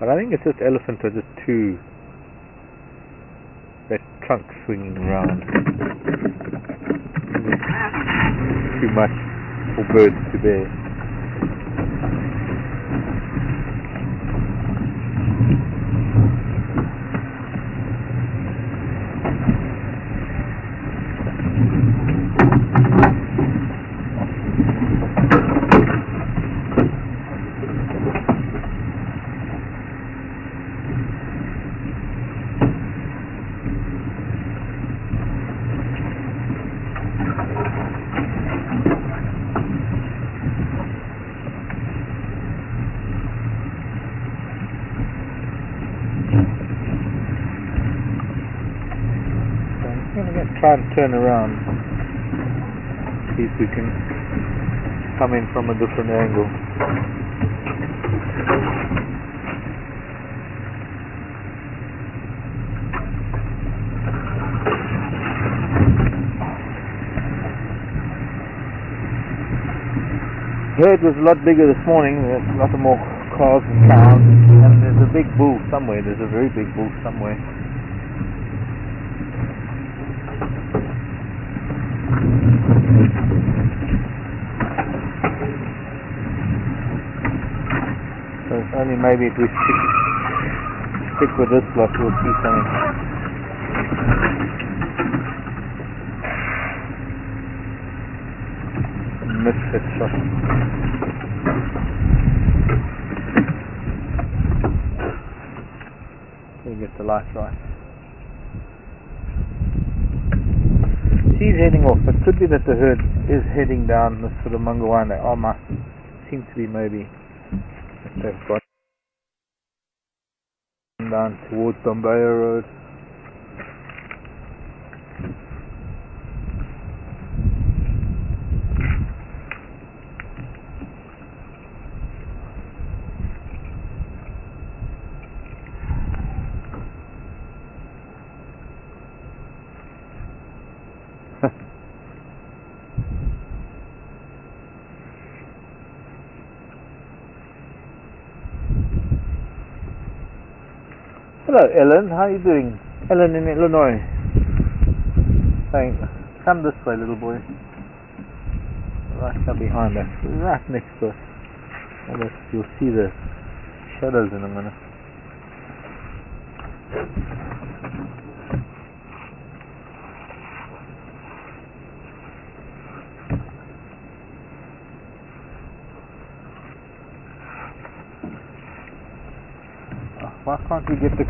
But I think it's just elephants are just too... that trunk swinging around. Too much for birds to bear. Try and turn around, see if we can come in from a different angle. herd was a lot bigger this morning. There's a lot more calves and cows, and there's a big bull somewhere. There's a very big bull somewhere. So it's only maybe if we stick with this lot, we'll see something. Misfit shot. We get the light right. She's heading off. It could be that the herd is heading down this sort of Mangawanda. Seems to be maybe that they've got down towards Bombaya Road. Hello Ellen, how are you doing? Ellen in Illinois. Saying, come this way little boy. Right up behind us, right next to us. You'll see the shadows in a minute. Why can't we get the...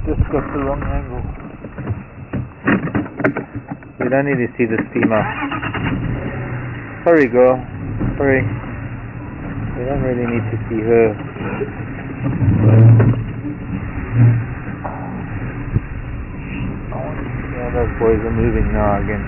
Just got the wrong angle. We don't need to see the steamer. Sorry girl. Sorry. We don't really need to see her. Yeah, those boys are moving now again.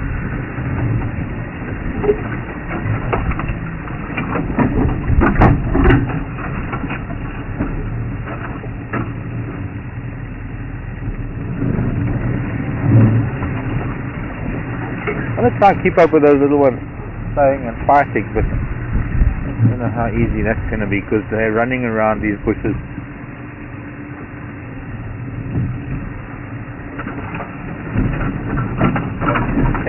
I'm going to try and keep up with those little ones playing and fighting, but I don't know how easy that's going to be because they're running around these bushes.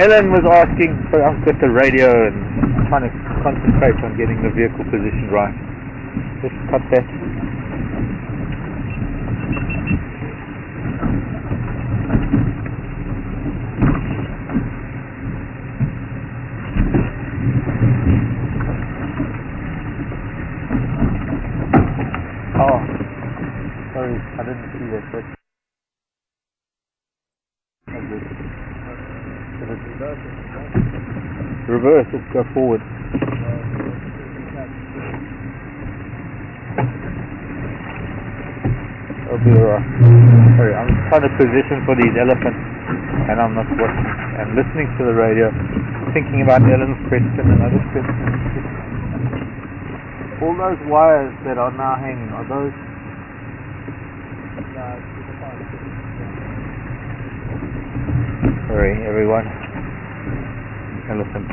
Ellen was asking, so I've got the radio and trying to concentrate on getting the vehicle positioned right. Just cut that. Oh, sorry, I didn't see that. But reverse, let's go forward. I'll be alright. Sorry, I'm trying to position for these elephants and I'm not watching and listening to the radio, thinking about Ellen's question and other questions. All those wires that are now hanging, are those... Sorry everyone. Elephant.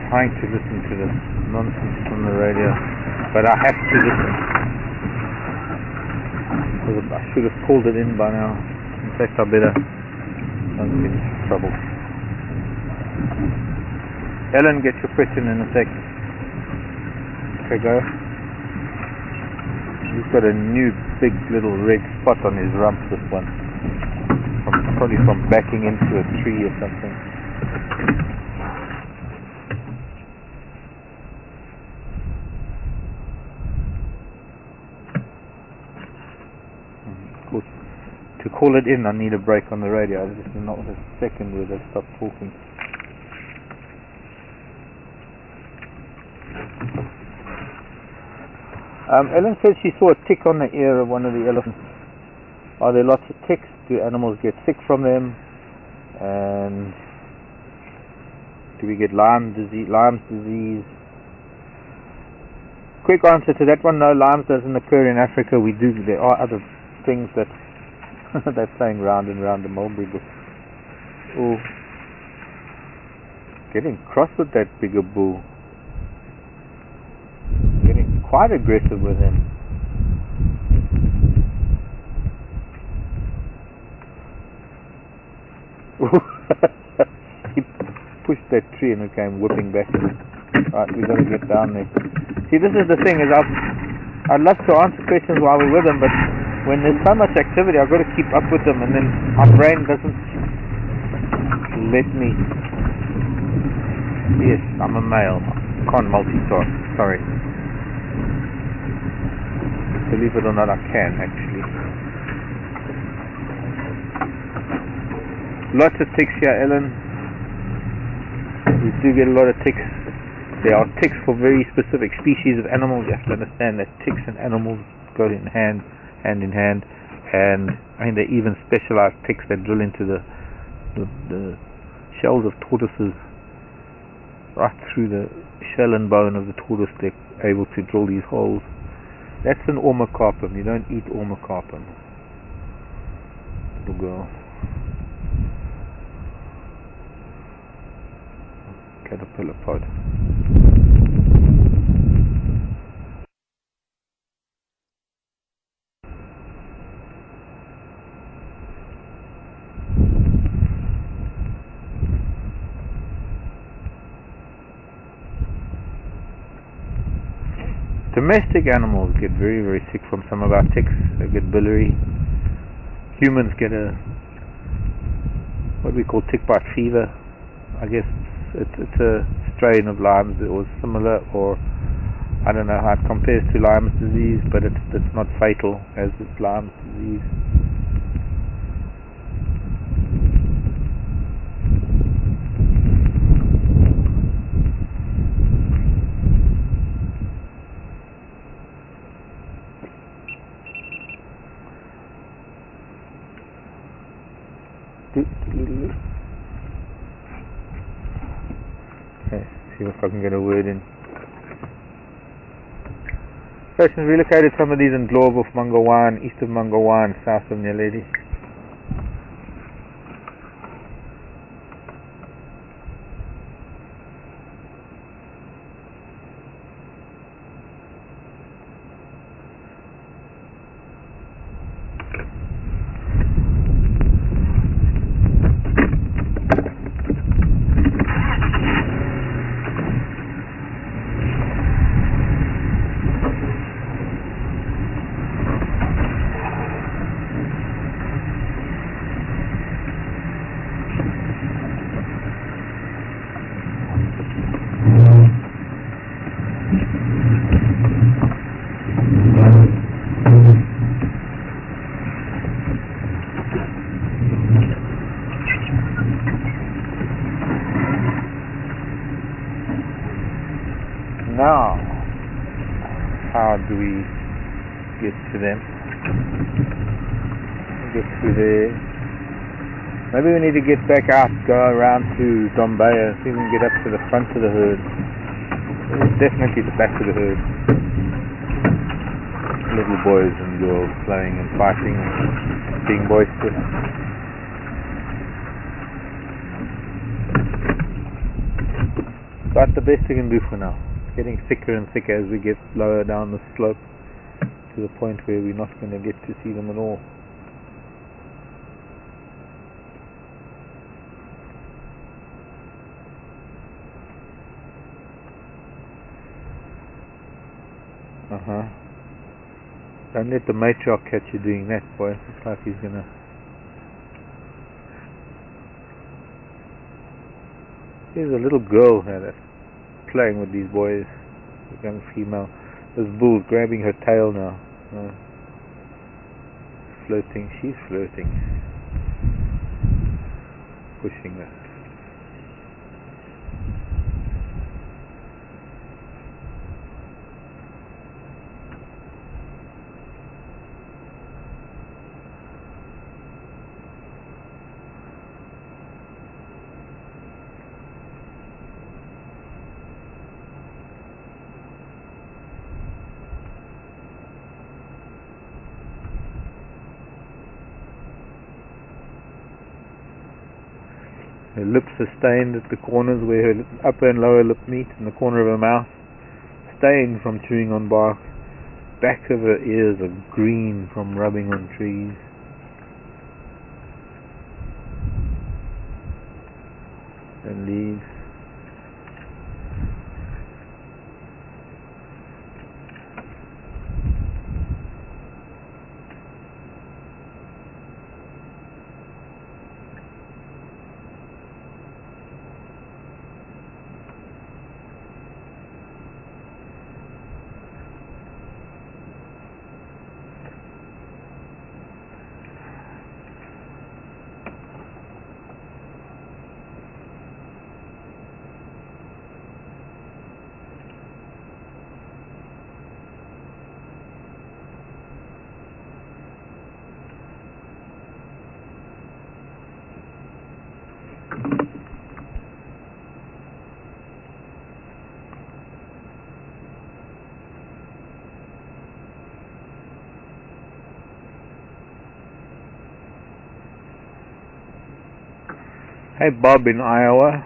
Trying to listen to this nonsense on the radio, but I have to listen. I should have called it in by now. In fact, I better don't get into trouble. Ellen, get your question in a sec. Okay, go. He's got a new big little red spot on his rump, this one. Probably from backing into a tree or something. Of course, to call it in I need a break on the radio. I just not a second where they stop talking. Ellen says she saw a tick on the ear of one of the elephants. Are there lots of ticks? Do animals get sick from them? And do we get Lyme's disease? Quick answer to that one: no, Lyme's doesn't occur in Africa. We do. There are other things that they're playing round and round the mulberry bush. Oh, Getting cross with that bigger bull. Getting quite aggressive with him. He pushed that tree and it came whipping back. Right, we got to get down there. See, this is the thing, is I'd love to answer questions while we're with them, but when there's so much activity, I've got to keep up with them, and then my brain doesn't let me. Yes, I'm a male. Can't multitask. Sorry. Believe it or not, I can actually. Lots of ticks here, Ellen. We do get a lot of ticks. There are ticks for very specific species of animals. You have to understand that ticks and animals go hand in hand. And I mean, they even specialized ticks that drill into the shells of tortoises, right through the shell and bone of the tortoise. They're able to drill these holes. That's an ormocarpum. You don't eat ormocarpum. Little girl. Caterpillar pod. Domestic animals get very, very sick from some of our ticks. They get biliary. Humans get what we call tick bite fever. I guess it's a strain of Lyme's or similar, or I don't know how it compares to Lyme's disease, but it's not fatal as is Lyme's disease. Okay, see if I can get a word in. Persons relocated some of these in Globe of Mangawan, east of Mangawan, south of Nyaledi. Now, how do we get to them? Get to there. Maybe we need to get back out, go around to Dombaya, see if we can get up to the front of the herd. It's definitely the back of the herd. Little boys and girls playing and fighting and being boisterous. But the best we can do for now. Getting thicker and thicker as we get lower down the slope to the point where we're not going to get to see them at all. Don't let the matriarch catch you doing that, boy. Looks like he's gonna. Here's a little girl here that's playing with these boys, the young female. This bull's grabbing her tail now. Flirting, she's flirting. Pushing her. Her lips are stained at the corners where her upper and lower lip meet, and the corner of her mouth stained from chewing on bark. Back of her ears are green from rubbing on trees. And leaves. Hey Bob in Iowa,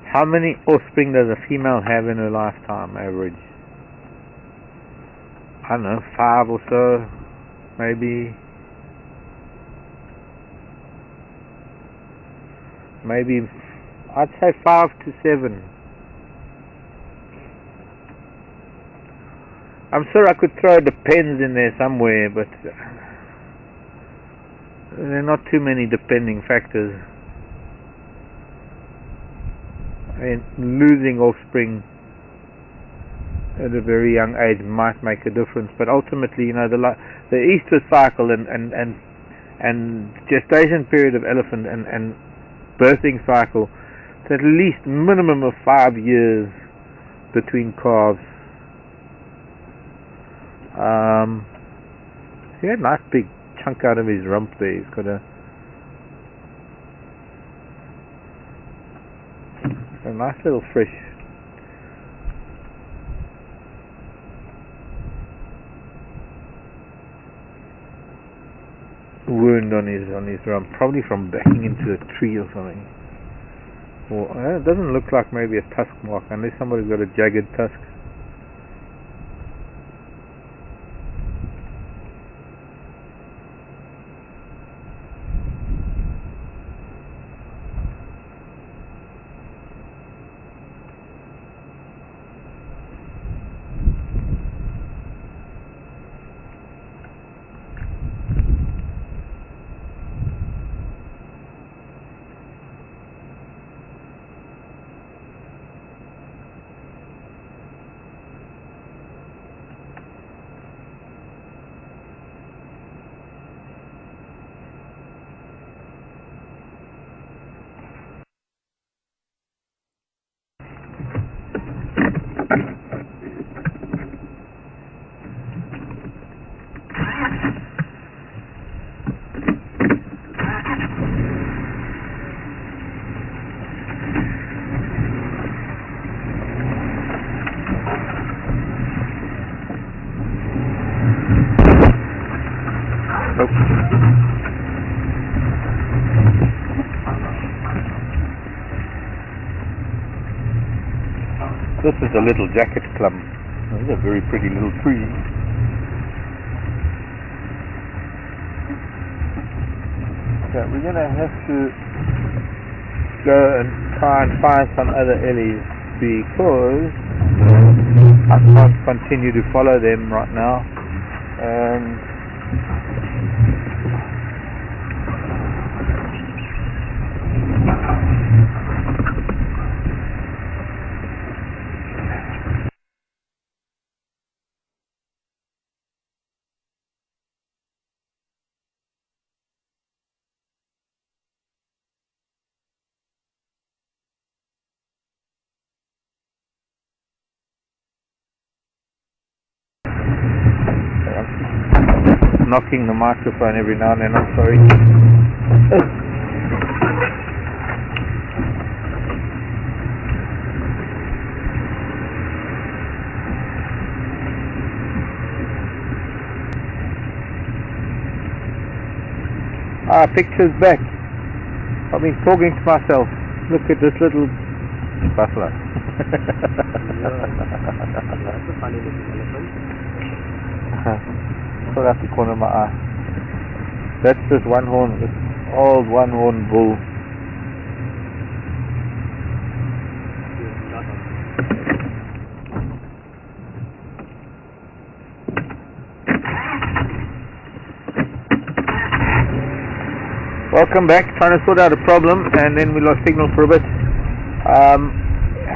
how many offspring does a female have in her lifetime, average? I don't know, 5 or so, maybe. Maybe, I'd say 5 to 7. I'm sure I could throw depends in there somewhere, but there are not too many depending factors. And losing offspring at a very young age might make a difference, but ultimately, the estrous cycle and gestation period of elephant and birthing cycle, it's at least minimum of 5 years between calves. He had a nice big chunk out of his rump there. He's got a nice little fresh wound on his rump, probably from backing into a tree or something. Or it doesn't look like maybe a tusk mark, unless somebody's got a jagged tusk. This is a little jacket clump. This is a very pretty little tree. So we're going to have to go and try and find some other ellies because I can't continue to follow them right now. Knocking the microphone every now and then, I'm sorry. Pictures back. I've been talking to myself. Look at this little buffalo. That's a funny looking elephant. Still out the corner of my eye. That's this one horn, this old one horn bull. Welcome back. Trying to sort out a problem and then we lost signal for a bit.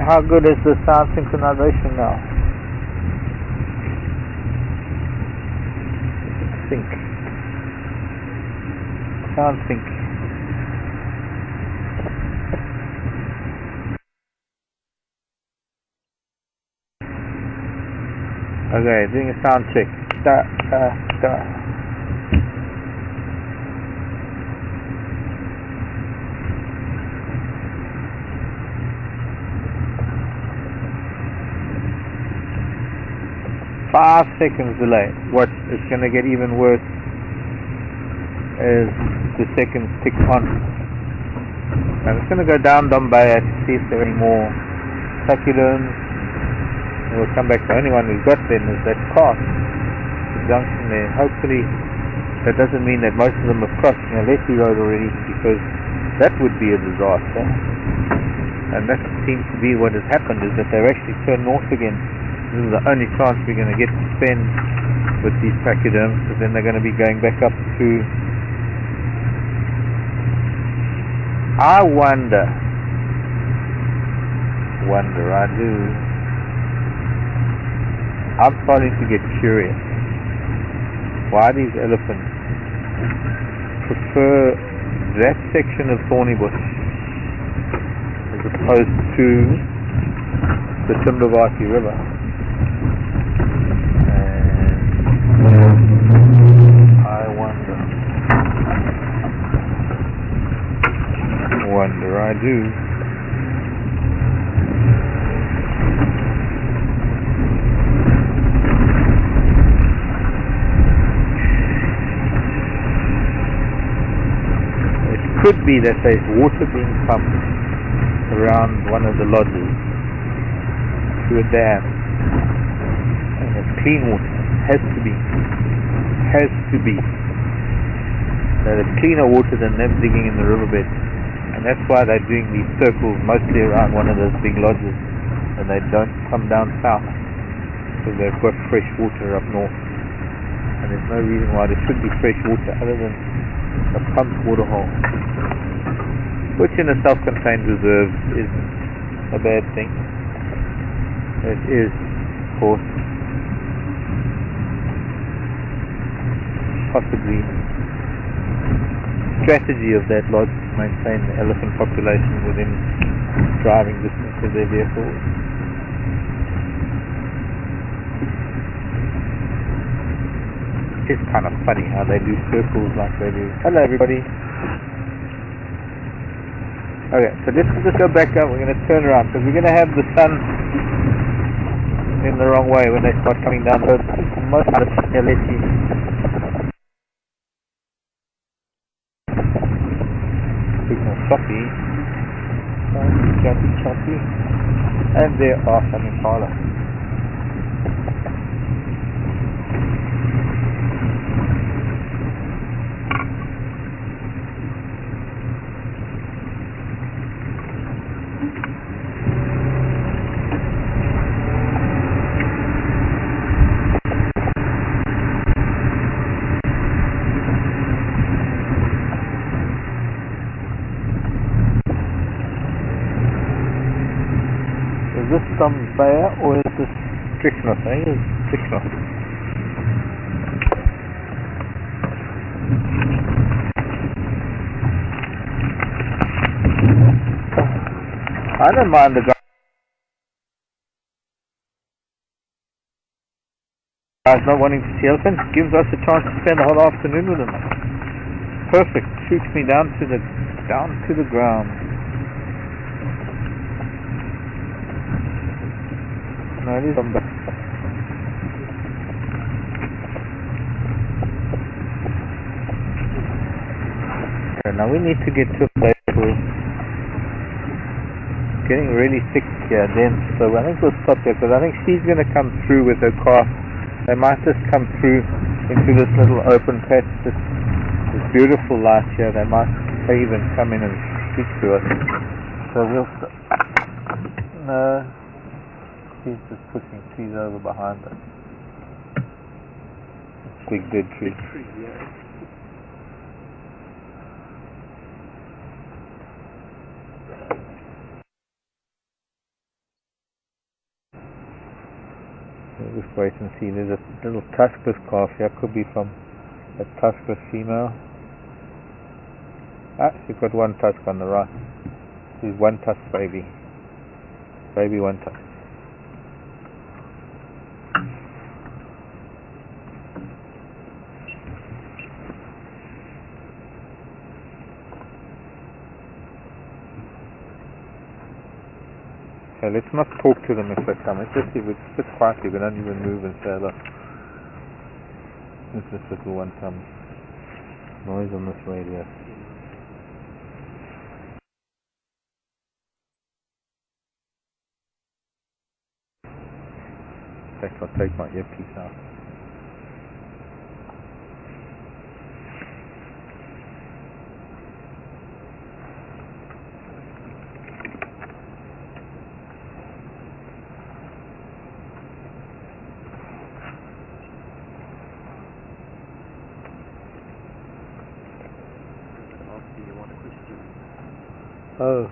How good is the sound synchronization now? Sync. Sound sync. Okay, doing a sound check. Da. 5 seconds delay. What is going to get even worse is the seconds tick on. I'm just going to go down Dombaya to see if there are any more succulents. And we'll come back. The only one we've got then is that cast, the junction there. Hopefully that doesn't mean that most of them have crossed Naleti Road already, because that would be a disaster. And that seems to be what has happened, is that they've actually turned north again. This is the only chance we're going to get to spend with these pachyderms, because then they're going to be going back up to... I wonder, I do. I'm starting to get curious why these elephants prefer that section of Thornybush as opposed to the Thornybush River. I wonder, I do. It could be that there's water being pumped around one of the lodges through a dam, and it's clean water. Has to be. That it's cleaner water than them digging in the riverbed, and that's why they're doing these circles mostly around one of those big lodges, and they don't come down south because they've got fresh water up north, and there's no reason why there should be fresh water other than a pumped water hole, which in a self-contained reserve isn't a bad thing. It is, of course, possibly strategy of that lodge to maintain the elephant population within driving distance of their vehicles. It's kind of funny how they do circles like they do. Hello everybody. Okay, so let's just go back up. We're going to turn around because we're going to have the sun in the wrong way when they start coming down the road. Most of the signal choppy, and there are some Impala. Is this some bear or is this Trichnos? I think it's Trichnos. I don't mind the guys not wanting to see elephants. Gives us a chance to spend the whole afternoon with them. Perfect. Shoots me down to the ground. No, it is on back. Okay, now we need to get to a place beautiful. It's getting really thick here, dense. So I think we'll stop here because I think she's going to come through with her calf. They might just come through into this little open patch. This beautiful light here. They might even come in and speak to us. So we'll stop. No, she's just pushing trees over behind us. Big dead tree. We'll just wait and see. There's a little tuskless calf here. Could be from a tuskless female. Ah, she's got one tusk on the right. She's one tusk baby. Baby one tusk. Okay, let's not talk to them if they come. Let's just see if we sit quietly. We don't even move and say hello. If this little one comes. Noise on this radio. In fact, I'll take my earpiece out. Oh.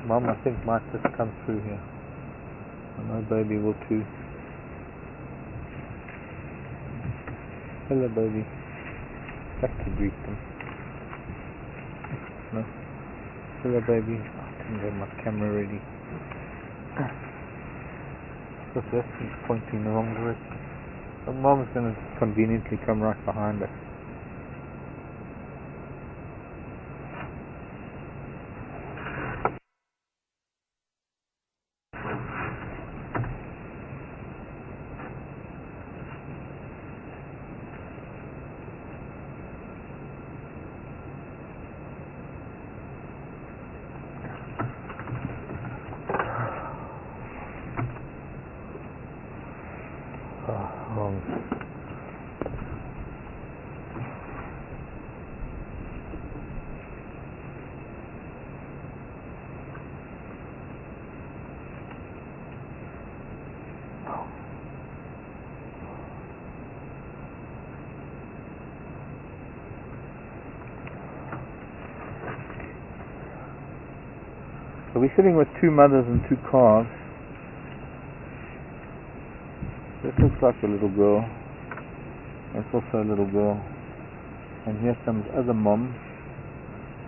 Mom, I think might just come through here. I know baby will too. Hello baby. Have to greet them. No. Hello baby. I didn't get my camera ready. What's this? He's pointing the wrong direction. So Mom's gonna conveniently come right behind us. Wrong. So we're sitting with two mothers and two calves. This looks like a little girl. That's also a little girl. And here comes other mom.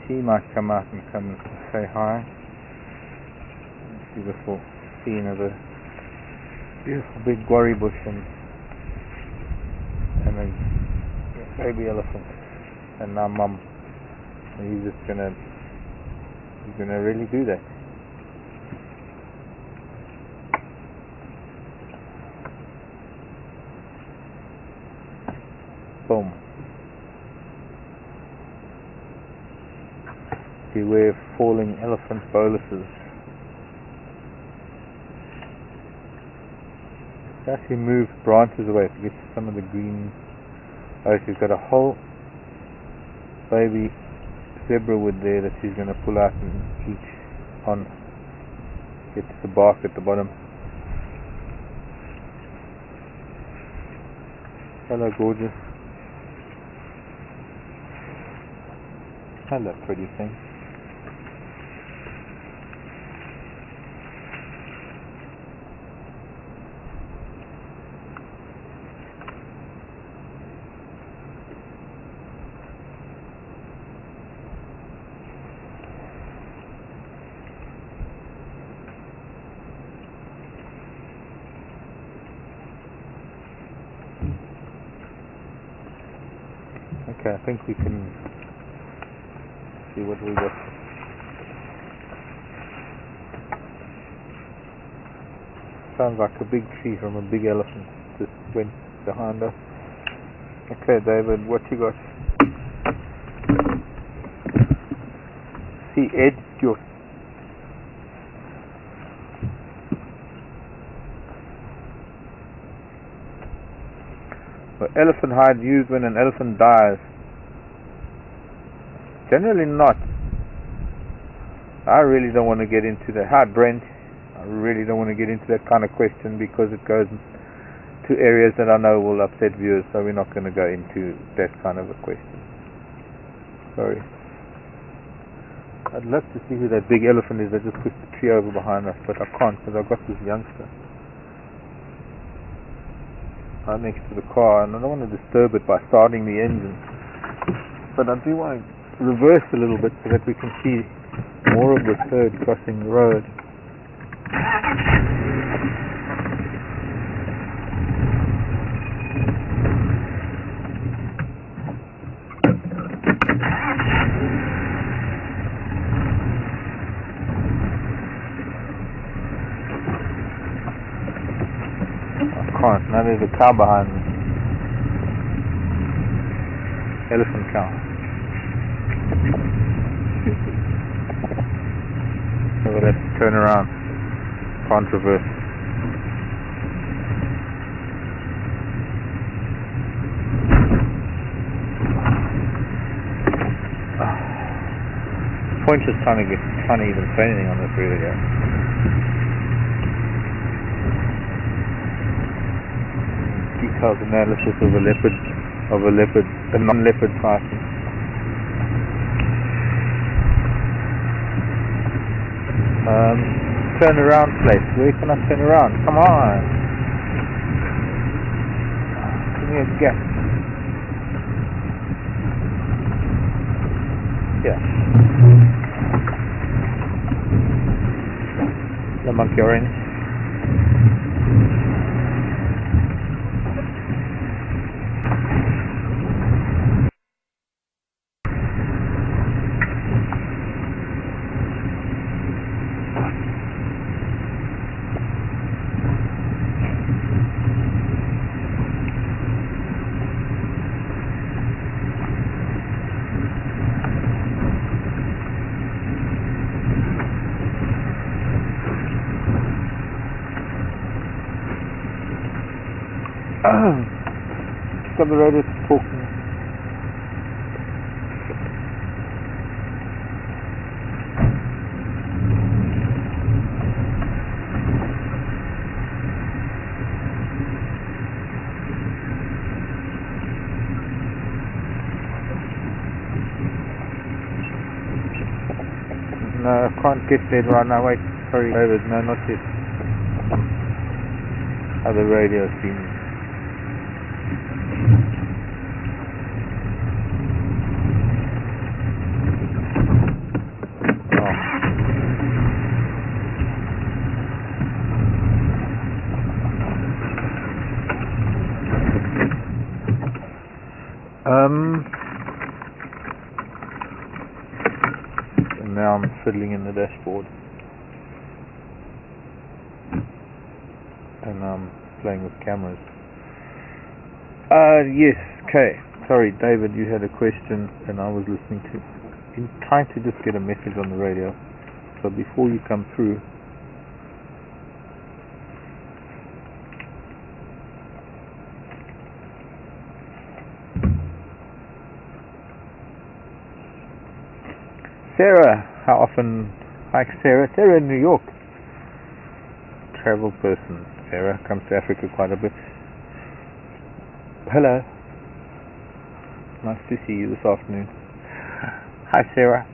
She might come out and come and say hi. Beautiful scene of a beautiful big guarri bush and a baby elephant. And now mom. And he's gonna really do that. Boom. Beware of falling elephant boluses. She actually moves branches away to get some of the green. Oh, she's got a whole baby zebra wood there that she's going to pull out and eat on. Get to the bark at the bottom. Hello, gorgeous. Hello, pretty thing. Okay, I think we can see what we got. Sounds like a big tree from a big elephant just went behind us. Okay, David, what you got? see Ed Stewart. Well, elephant hide used when an elephant dies? Generally not. I really don't want to get into that. Hi Brent. I really don't want to get into that kind of question because it goes to areas that I know will upset viewers, so we're not going to go into that kind of a question. Sorry. I'd love to see who that big elephant is that just pushed the tree over behind us, but I can't because I've got this youngster right next to the car and I don't want to disturb it by starting the engine. But I do want to reverse a little bit so that we can see more of this herd crossing the road. Now there's a cow behind me. Elephant cow. So we'll have to turn around. Can't reverse. Point is trying to even say anything on this radio. Detailed analysis of a non-leopard python. Turn around place. Where can I turn around? Come on. Give me a gap. Yeah. The monkey orange. Got the radio talking. No, I can't get there right now. Wait, sorry, David. No, not yet. Other radio seems. And now I'm fiddling in the dashboard and I'm playing with cameras. Yes, okay. Sorry, David, you had a question and I was listening to. I'm trying to just get a message on the radio. So before you come through, Sarah, how often? Hi Sarah. Sarah in New York. Travel person. Sarah comes to Africa quite a bit. Hello. Nice to see you this afternoon. Hi Sarah.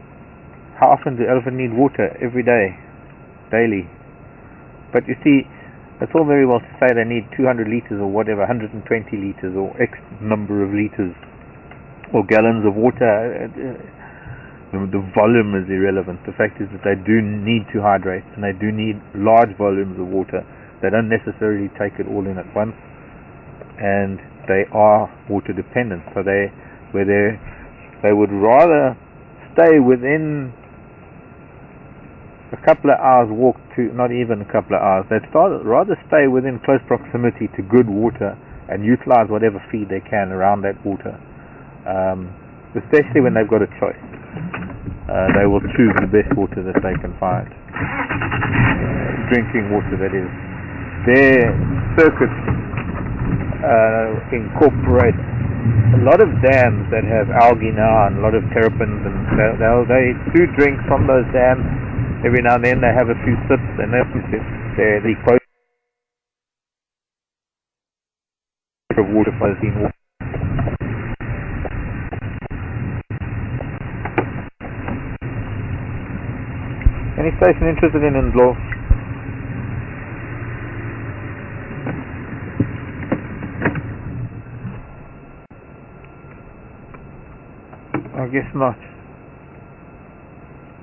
How often do elephants need water? Every day. Daily. But you see, it's all very well to say they need 200 liters or whatever, 120 liters or X number of liters or gallons of water. The volume is irrelevant. The fact is that they do need to hydrate and they do need large volumes of water. They don't necessarily take it all in at once, and they are water dependent. So they would rather stay within a couple of hours walk to, not even a couple of hours, they'd rather stay within close proximity to good water and utilize whatever feed they can around that water, especially when they've got a choice. they will choose the best water that they can find. Drinking water, that is. Their circuits incorporate a lot of dams that have algae now and a lot of terrapins, and they do drink from those dams. Every now and then they have a few sips, and the process of water flows in water. Any station interested in Indlaw? I guess not.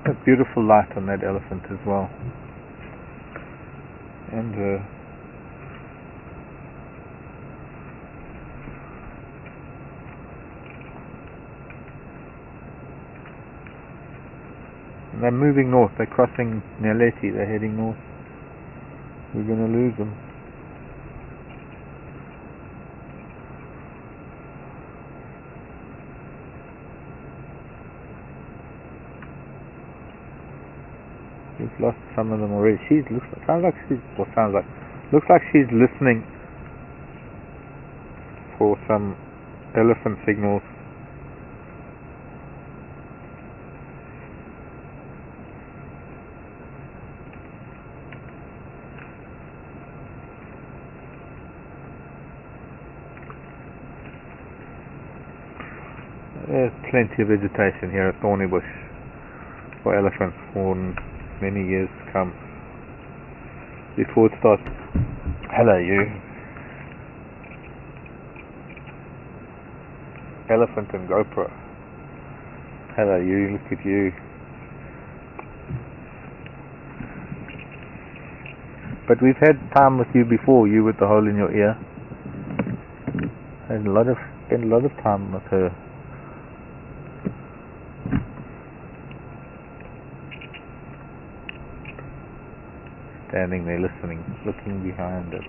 A beautiful light on that elephant as well. And they're moving north. They're crossing Naleti. They're heading north. We're going to lose them. We've lost some of them already. Looks like she's listening for some elephant signals. There's plenty of vegetation here at Thornybush for elephants for many years to come. Before it starts. Hello, you. Elephant and GoPro. Hello, you. Look at you. But we've had time with you before. You with the hole in your ear. Spent a lot of time with her. Standing there listening, looking behind us.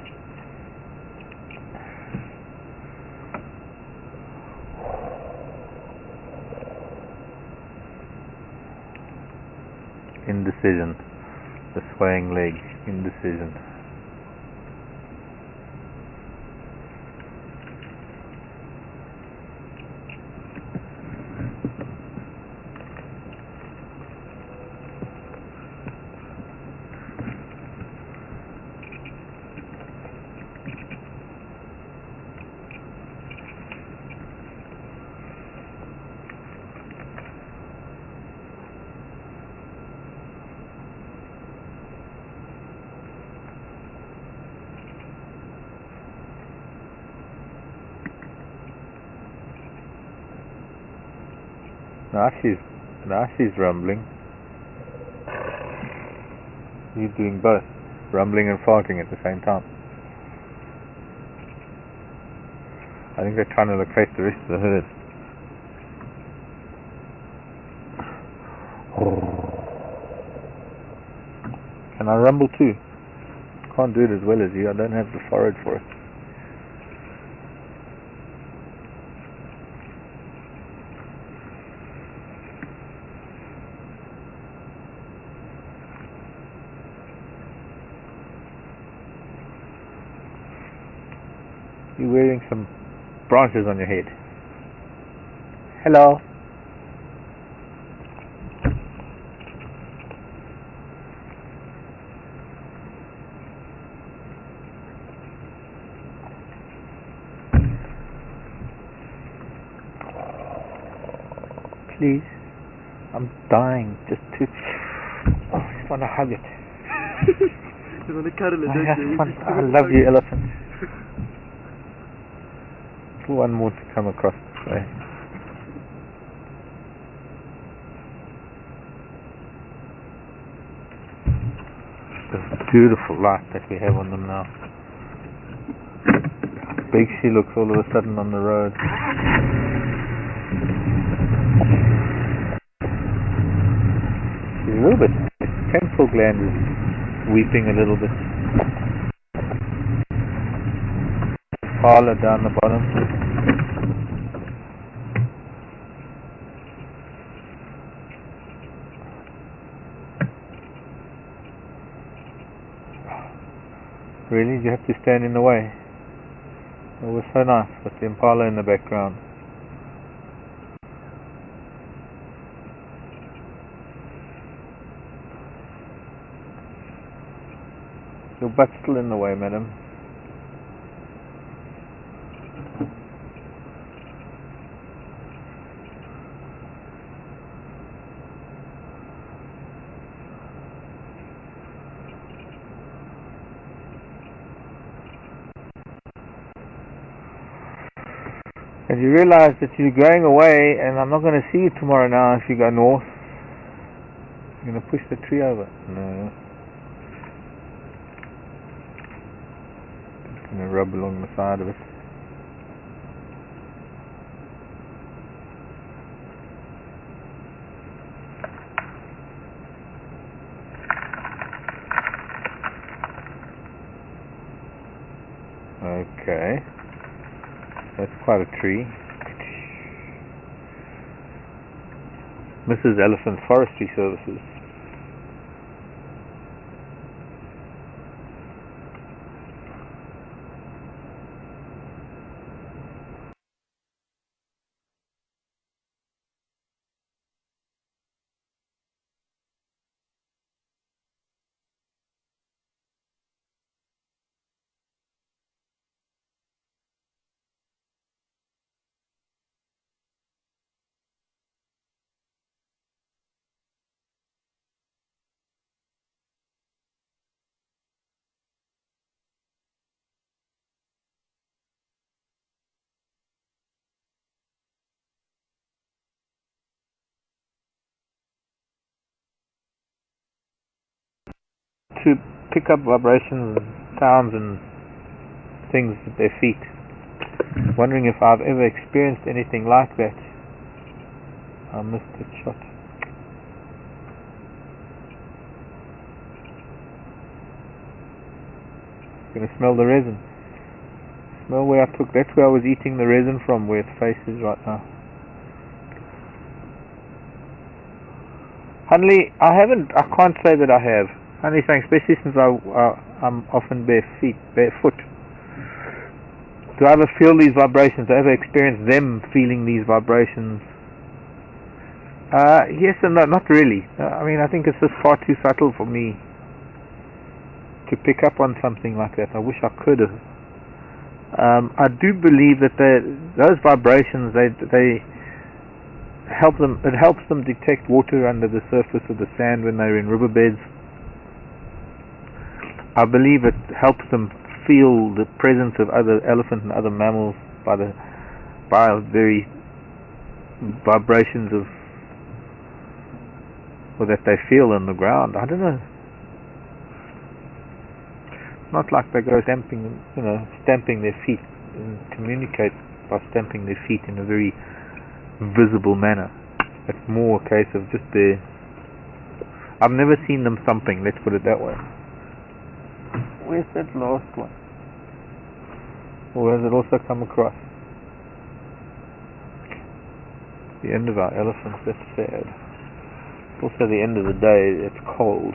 Indecision. The swaying leg. Indecision. Now she's rumbling. He's doing both, rumbling and farting at the same time. I think they're trying to locate the rest of the herd. Can I rumble too? Can't do it as well as you. I don't have the forage for it. You're wearing some branches on your head. Hello. Please. I'm dying just to... Oh, I just want to hug it. You want to cuddle it, don't you? I love you, elephant. One more to come across this way. The beautiful light that we have on them now. Big she looks all of a sudden on the road. She's a little bit, temporal gland is weeping a little bit. Parlor down the bottom. Really? Did you have to stand in the way? It was so nice with the impala in the background. Your butt's still in the way, madam. And you realize that you're going away, and I'm not going to see you tomorrow now if you go north. You're going to push the tree over. No. Just going to rub along the side of it. Okay. That's quite a tree. Mrs. Elephant Forestry Services. To pick up vibrations and sounds and things with their feet. Wondering if I've ever experienced anything like that. I missed the shot. Gonna smell the resin. Smell where I took. That's where I was eating the resin from, where its face is right now. Hunley, I can't say that I have. Hunley saying, especially since I'm often barefoot. Do I ever feel these vibrations? Do I ever experience them feeling these vibrations? Yes and no, not really. I mean, I think it's just far too subtle for me to pick up on something like that. I wish I could have. I do believe that those vibrations, they help them. It helps them detect water under the surface of the sand when they're in riverbeds. I believe it helps them feel the presence of other elephants and other mammals by very vibrations that they feel on the ground. I don't know. Not like they go stamping their feet and communicate by stamping their feet in a very visible manner. It's more a case of just I've never seen them thumping, let's put it that way. Where's that last one? Or has it also come across? The end of our elephants, that's sad. It's also the end of the day, it's cold.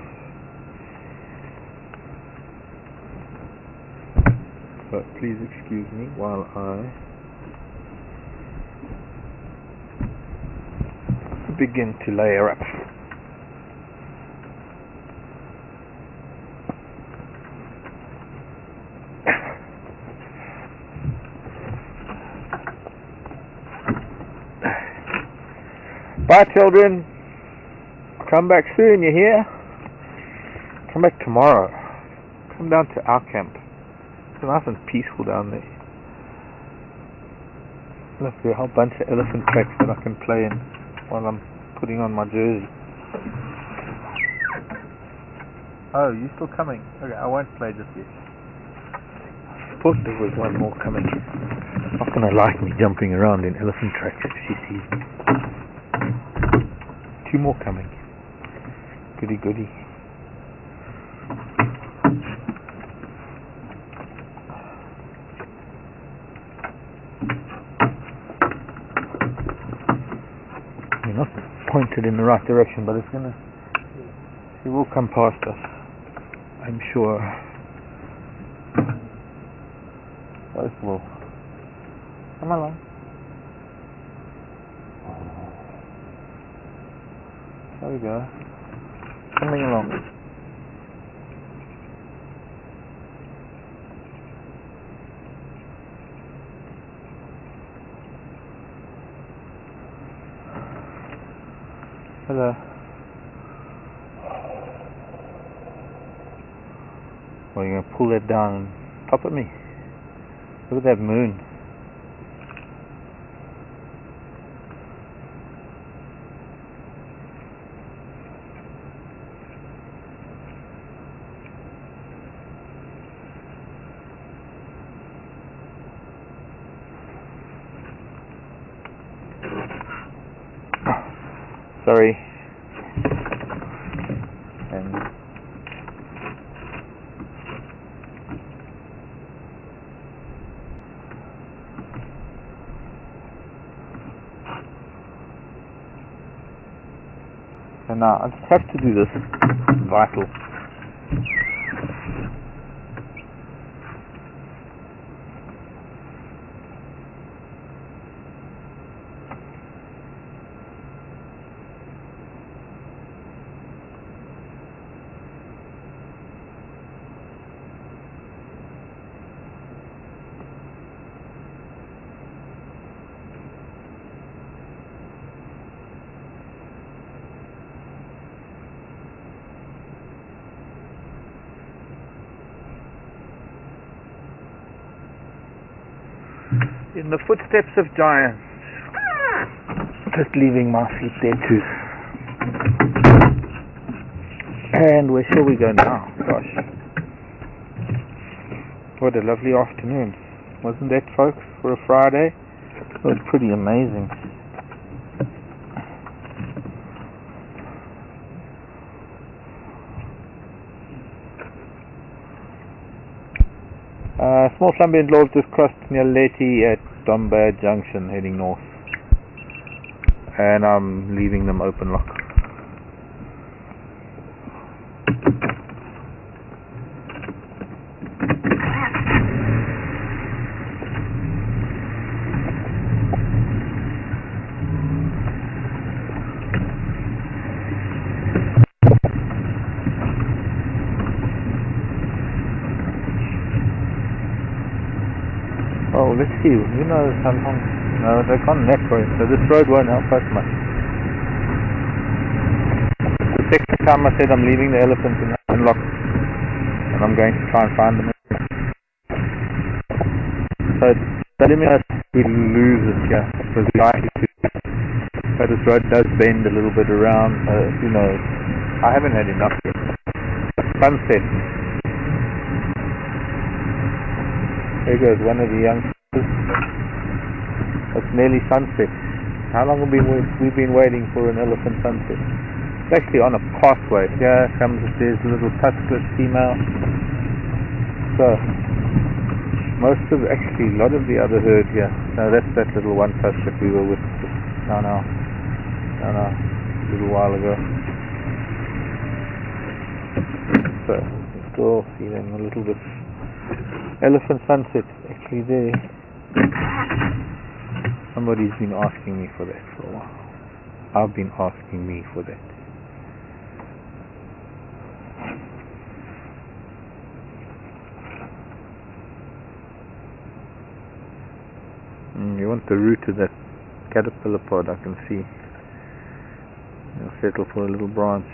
So please excuse me while I begin to layer up. Bye, children. Come back soon, you hear? Come back tomorrow. Come down to our camp. It's nice and peaceful down there. Look, there are a whole bunch of elephant tracks that I can play in while I'm putting on my jersey. Oh, you still coming? Okay, I won't play just yet. I thought there was one more coming. Not gonna like me jumping around in elephant tracks if she sees me. 2 more coming. Goody goody. We're not pointed in the right direction, but she will come past us, I'm sure. First of all, come along. There we go. Coming along. Hello. Well, you're gonna pull that down and pop at me. Look at that moon. Sorry. And now I just have to do this. Vital. In the footsteps of giants. Just leaving my feet there too. And where shall we go now? Gosh. What a lovely afternoon. Wasn't that, folks, for a Friday? It was pretty amazing. Small Slumberland Lords just crossed near Leti at Domba Junction, heading north. And I'm leaving them open lock. Oh, let's see. You know, sometimes no, they've gone that way, so this road won't help us much. The second time I said I'm leaving the elephants in unlocked, and I'm going to try and find them. So telling me he loses here, because but this road does bend a little bit around, so who knows. I haven't had enough yet. Sunset. There goes one of the youngsters. It's nearly sunset. How long have we been waiting for an elephant sunset? It's actually on a pathway. Here comes this little tuskless female. So, most of, actually a lot of the other herd here. No, that's that little one tusk that we were with no, a little while ago. So, still feeling a little bit. Elephant sunset actually there. Somebody's been asking me for that for a while. I've been asking me for that. You want the root of that caterpillar pod, I can see. You'll settle for a little branch.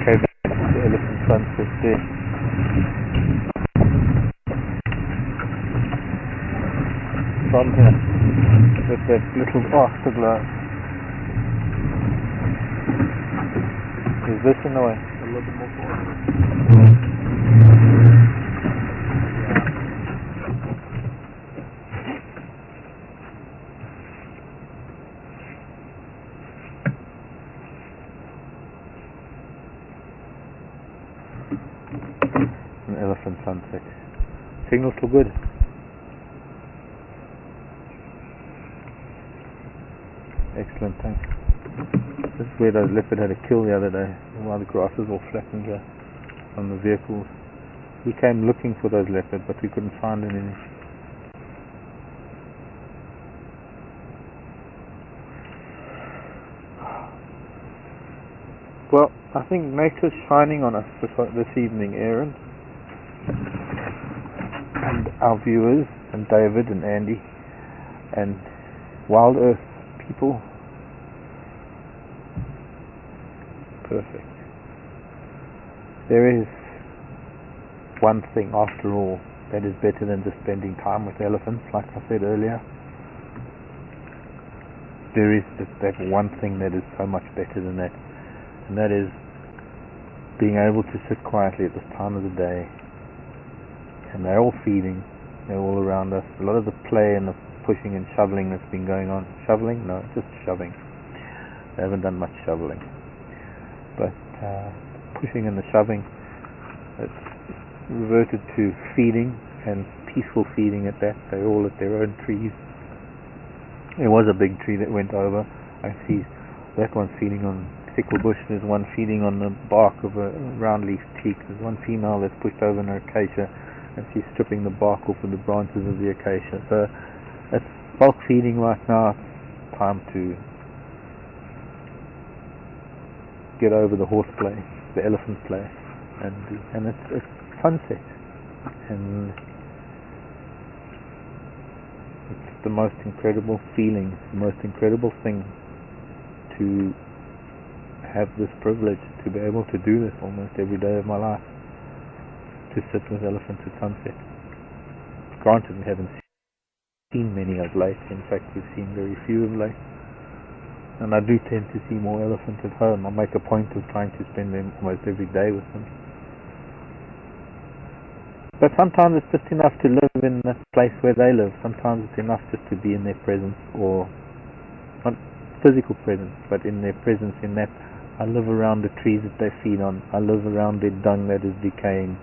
Okay, that's the elephant sunset there. From here, with that little afterglow. Is this in the way? A little bit more forward. An elephant sunset. Signals look good. Excellent, thanks. This is where those leopard had a kill the other day, while the grass is all flattened here on the vehicles. We came looking for those leopard, but we couldn't find any. Well, I think nature's shining on us this evening, Aaron, and our viewers, and David and Andy, and Wild Earth people. Perfect. There is one thing, after all, that is better than just spending time with elephants, like I said earlier. There is that one thing that is so much better than that, and that is being able to sit quietly at this time of the day, and they're all feeding, they're all around us. A lot of the play and the pushing and shoveling that's been going on. Shoveling? No, just shoving. They haven't done much shoveling. But pushing and the shoving, it's reverted to feeding, and peaceful feeding at that. They're all at their own trees. There was a big tree that went over. I see that one's feeding on thicklebush. There's one feeding on the bark of a round-leaf teak. There's one female that's pushed over an acacia, and she's stripping the bark off of the branches of the acacia. So it's bulk feeding right now. It's time to get over the horse play, the elephant play, and it's sunset, and it's the most incredible feeling, the most incredible thing to have this privilege, to be able to do this almost every day of my life, to sit with elephants at sunset. Granted, we haven't seen many of late. In fact, we've seen very few of late. And I do tend to see more elephants at home. I make a point of trying to spend them almost every day with them. But sometimes it's just enough to live in the place where they live. Sometimes it's enough just to be in their presence, or not physical presence, but in their presence in that I live around the trees that they feed on. I live around their dung that is decaying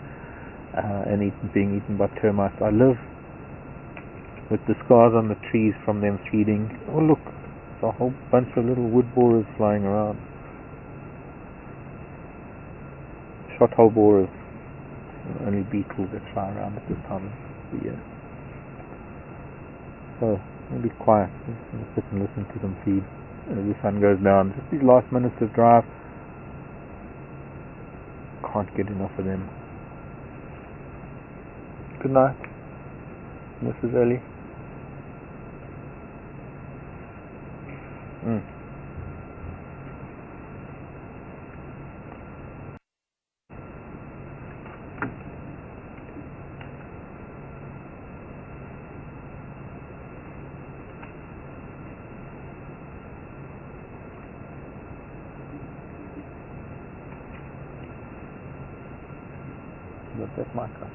and being eaten by termites. I live with the scars on the trees from them feeding. Oh look, a whole bunch of little wood borers flying around. Shot hole borers, only beetles that fly around at this time of the year. So I'll be quiet, I'll sit and listen to them feed as the sun goes down. Just these last minutes of drive, can't get enough of them. Good night, Mrs. Ellie. But that's my cup.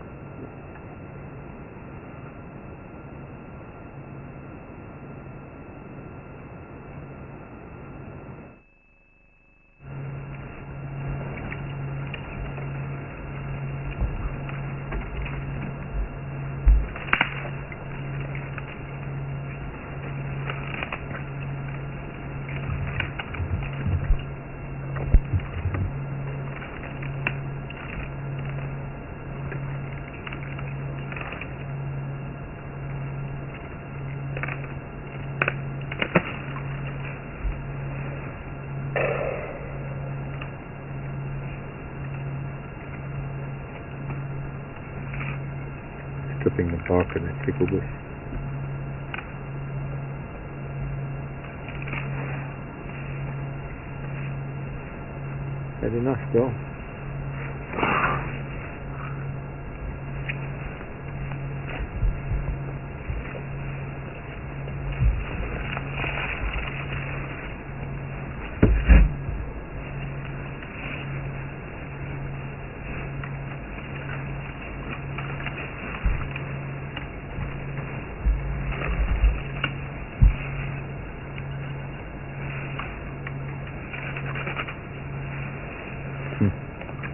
Stripping the bark in that thicklebush. Had enough still.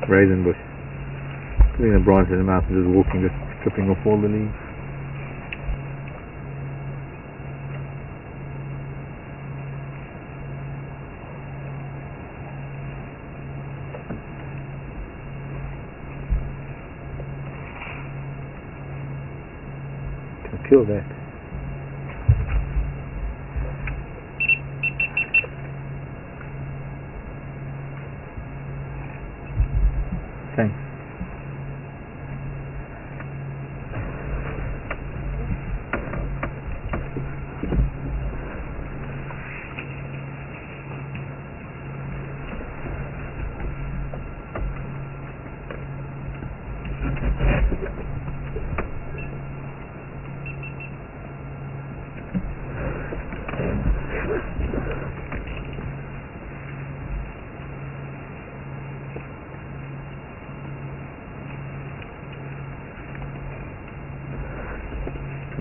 Raisin bush. Putting a branch in the mouth and just walking, just stripping off all the leaves. Can kill that. Thanks.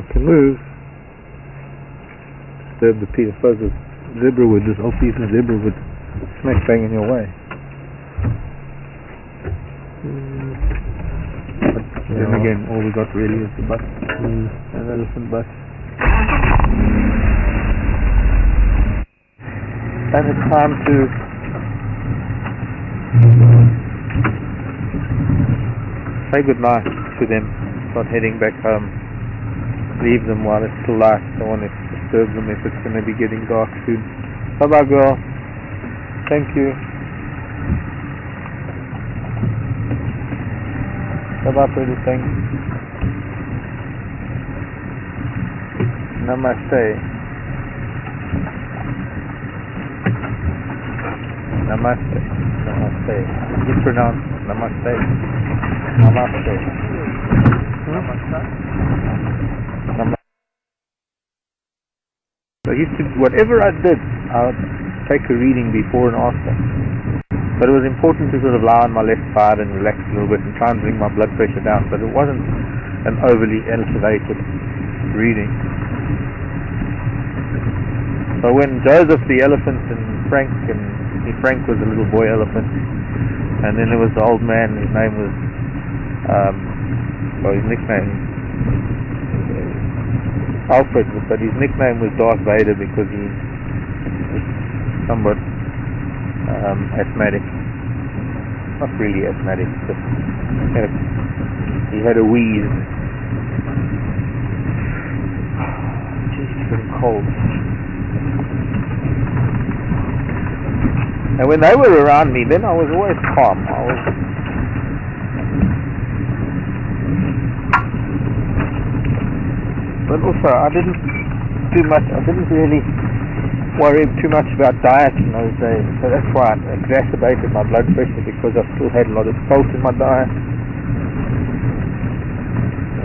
Can move. Disturb the peace. I suppose the zebra would, this off-season zebra would smack bang in your way. But then again, all we got really is the butt. An elephant butt. And it's time to say goodnight to them. Start heading back home. Leave them while it's still light. Don't want to disturb them if it's going to be getting dark soon. Bye bye, girl. Thank you. Bye bye, pretty thing. Namaste. Namaste. Namaste. You pronounce namaste. Namaste. Namaste. So I used to, whatever I did, I would take a reading before and after. But it was important to sort of lie on my left side and relax a little bit and try and bring my blood pressure down. But it wasn't an overly elevated reading. So when Joseph the elephant and Frank was a little boy elephant, and then there was the old man, his name was, his nickname Alfred, but his nickname was Darth Vader because he was somewhat asthmatic. Not really asthmatic, but he had a wheeze. Jeez, it's getting cold. And when they were around me, then I was always calm. But also, I didn't really worry too much about diet in those days. So that's why it exacerbated my blood pressure, because I still had a lot of salt in my diet.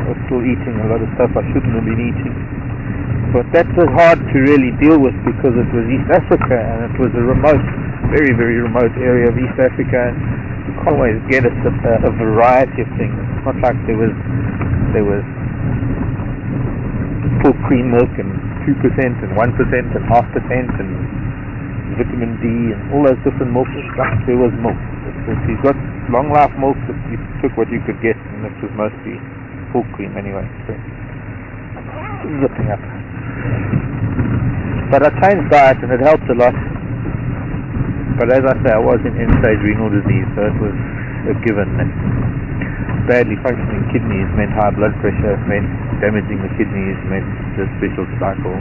I was still eating a lot of stuff I shouldn't have been eating. But that was hard to really deal with because it was East Africa, and it was a remote, very, very remote area of East Africa, and you can't always get a variety of things. It's not like there was full cream milk and 2% and 1% and 0.5% and vitamin D and all those different milks. There was milk. You got long life milk, that you took what you could get, and this was mostly full cream anyway. So, zipping up. But I changed diet and it helped a lot. But as I say, I was in end-stage renal disease, so it was a given. Badly functioning kidneys meant high blood pressure, meant damaging the kidneys, meant the vicious cycle.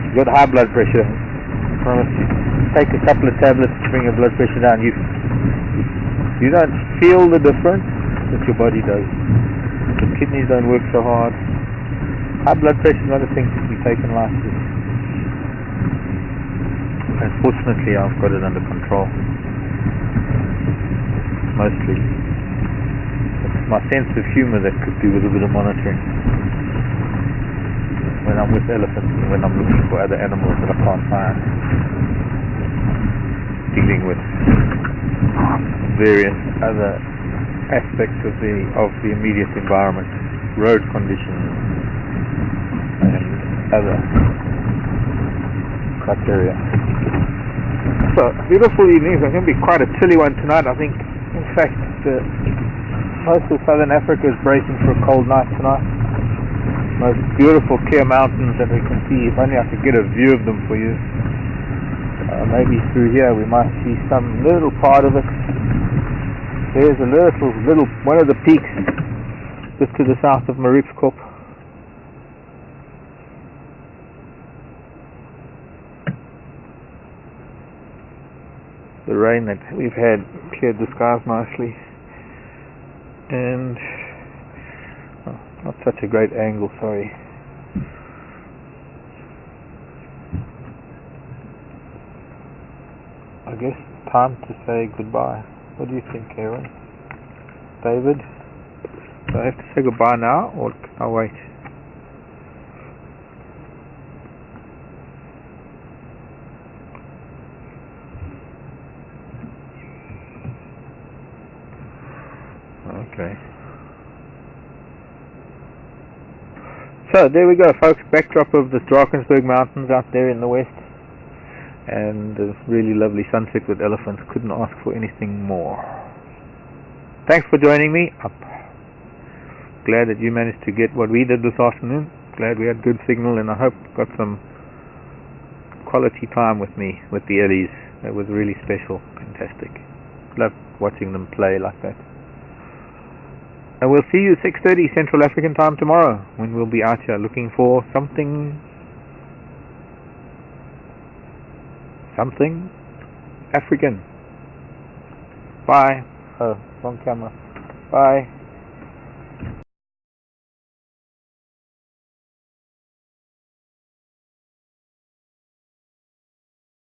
You got high blood pressure, I promise you. Take a couple of tablets to bring your blood pressure down. You don't feel the difference, but your body does. The kidneys don't work so hard. High blood pressure is not a thing to be taken lightly. And fortunately I've got it under control. Mostly. It's my sense of humour that could do with a bit of monitoring. When I'm with elephants and when I'm looking for other animals that I can't find. Dealing with various other aspects of the immediate environment, road conditions and other criteria. So, beautiful evenings. It's going to be quite a chilly one tonight. I think, in fact, most of southern Africa is bracing for a cold night tonight. Most beautiful clear mountains that we can see. If only I could get a view of them for you. Maybe through here we might see some little part of it. There's a little one of the peaks just to the south of Mariepskop. The rain that we've had cleared the skies nicely, and not such a great angle, sorry. I guess time to say goodbye. What do you think, Aaron? David? Do I have to say goodbye now, or can I wait? Okay. So there we go, folks. Backdrop of the Drakensberg Mountains out there in the west, and a really lovely sunset with elephants. Couldn't ask for anything more. Thanks for joining me. I'm glad that you managed to get what we did this afternoon. Glad we had good signal, and I hope got some quality time with me with the Ellies. It was really special, fantastic. Loved watching them play like that. And we'll see you 6:30 Central African time tomorrow, when we'll be out here looking for something African. Bye. Oh, wrong camera. Bye.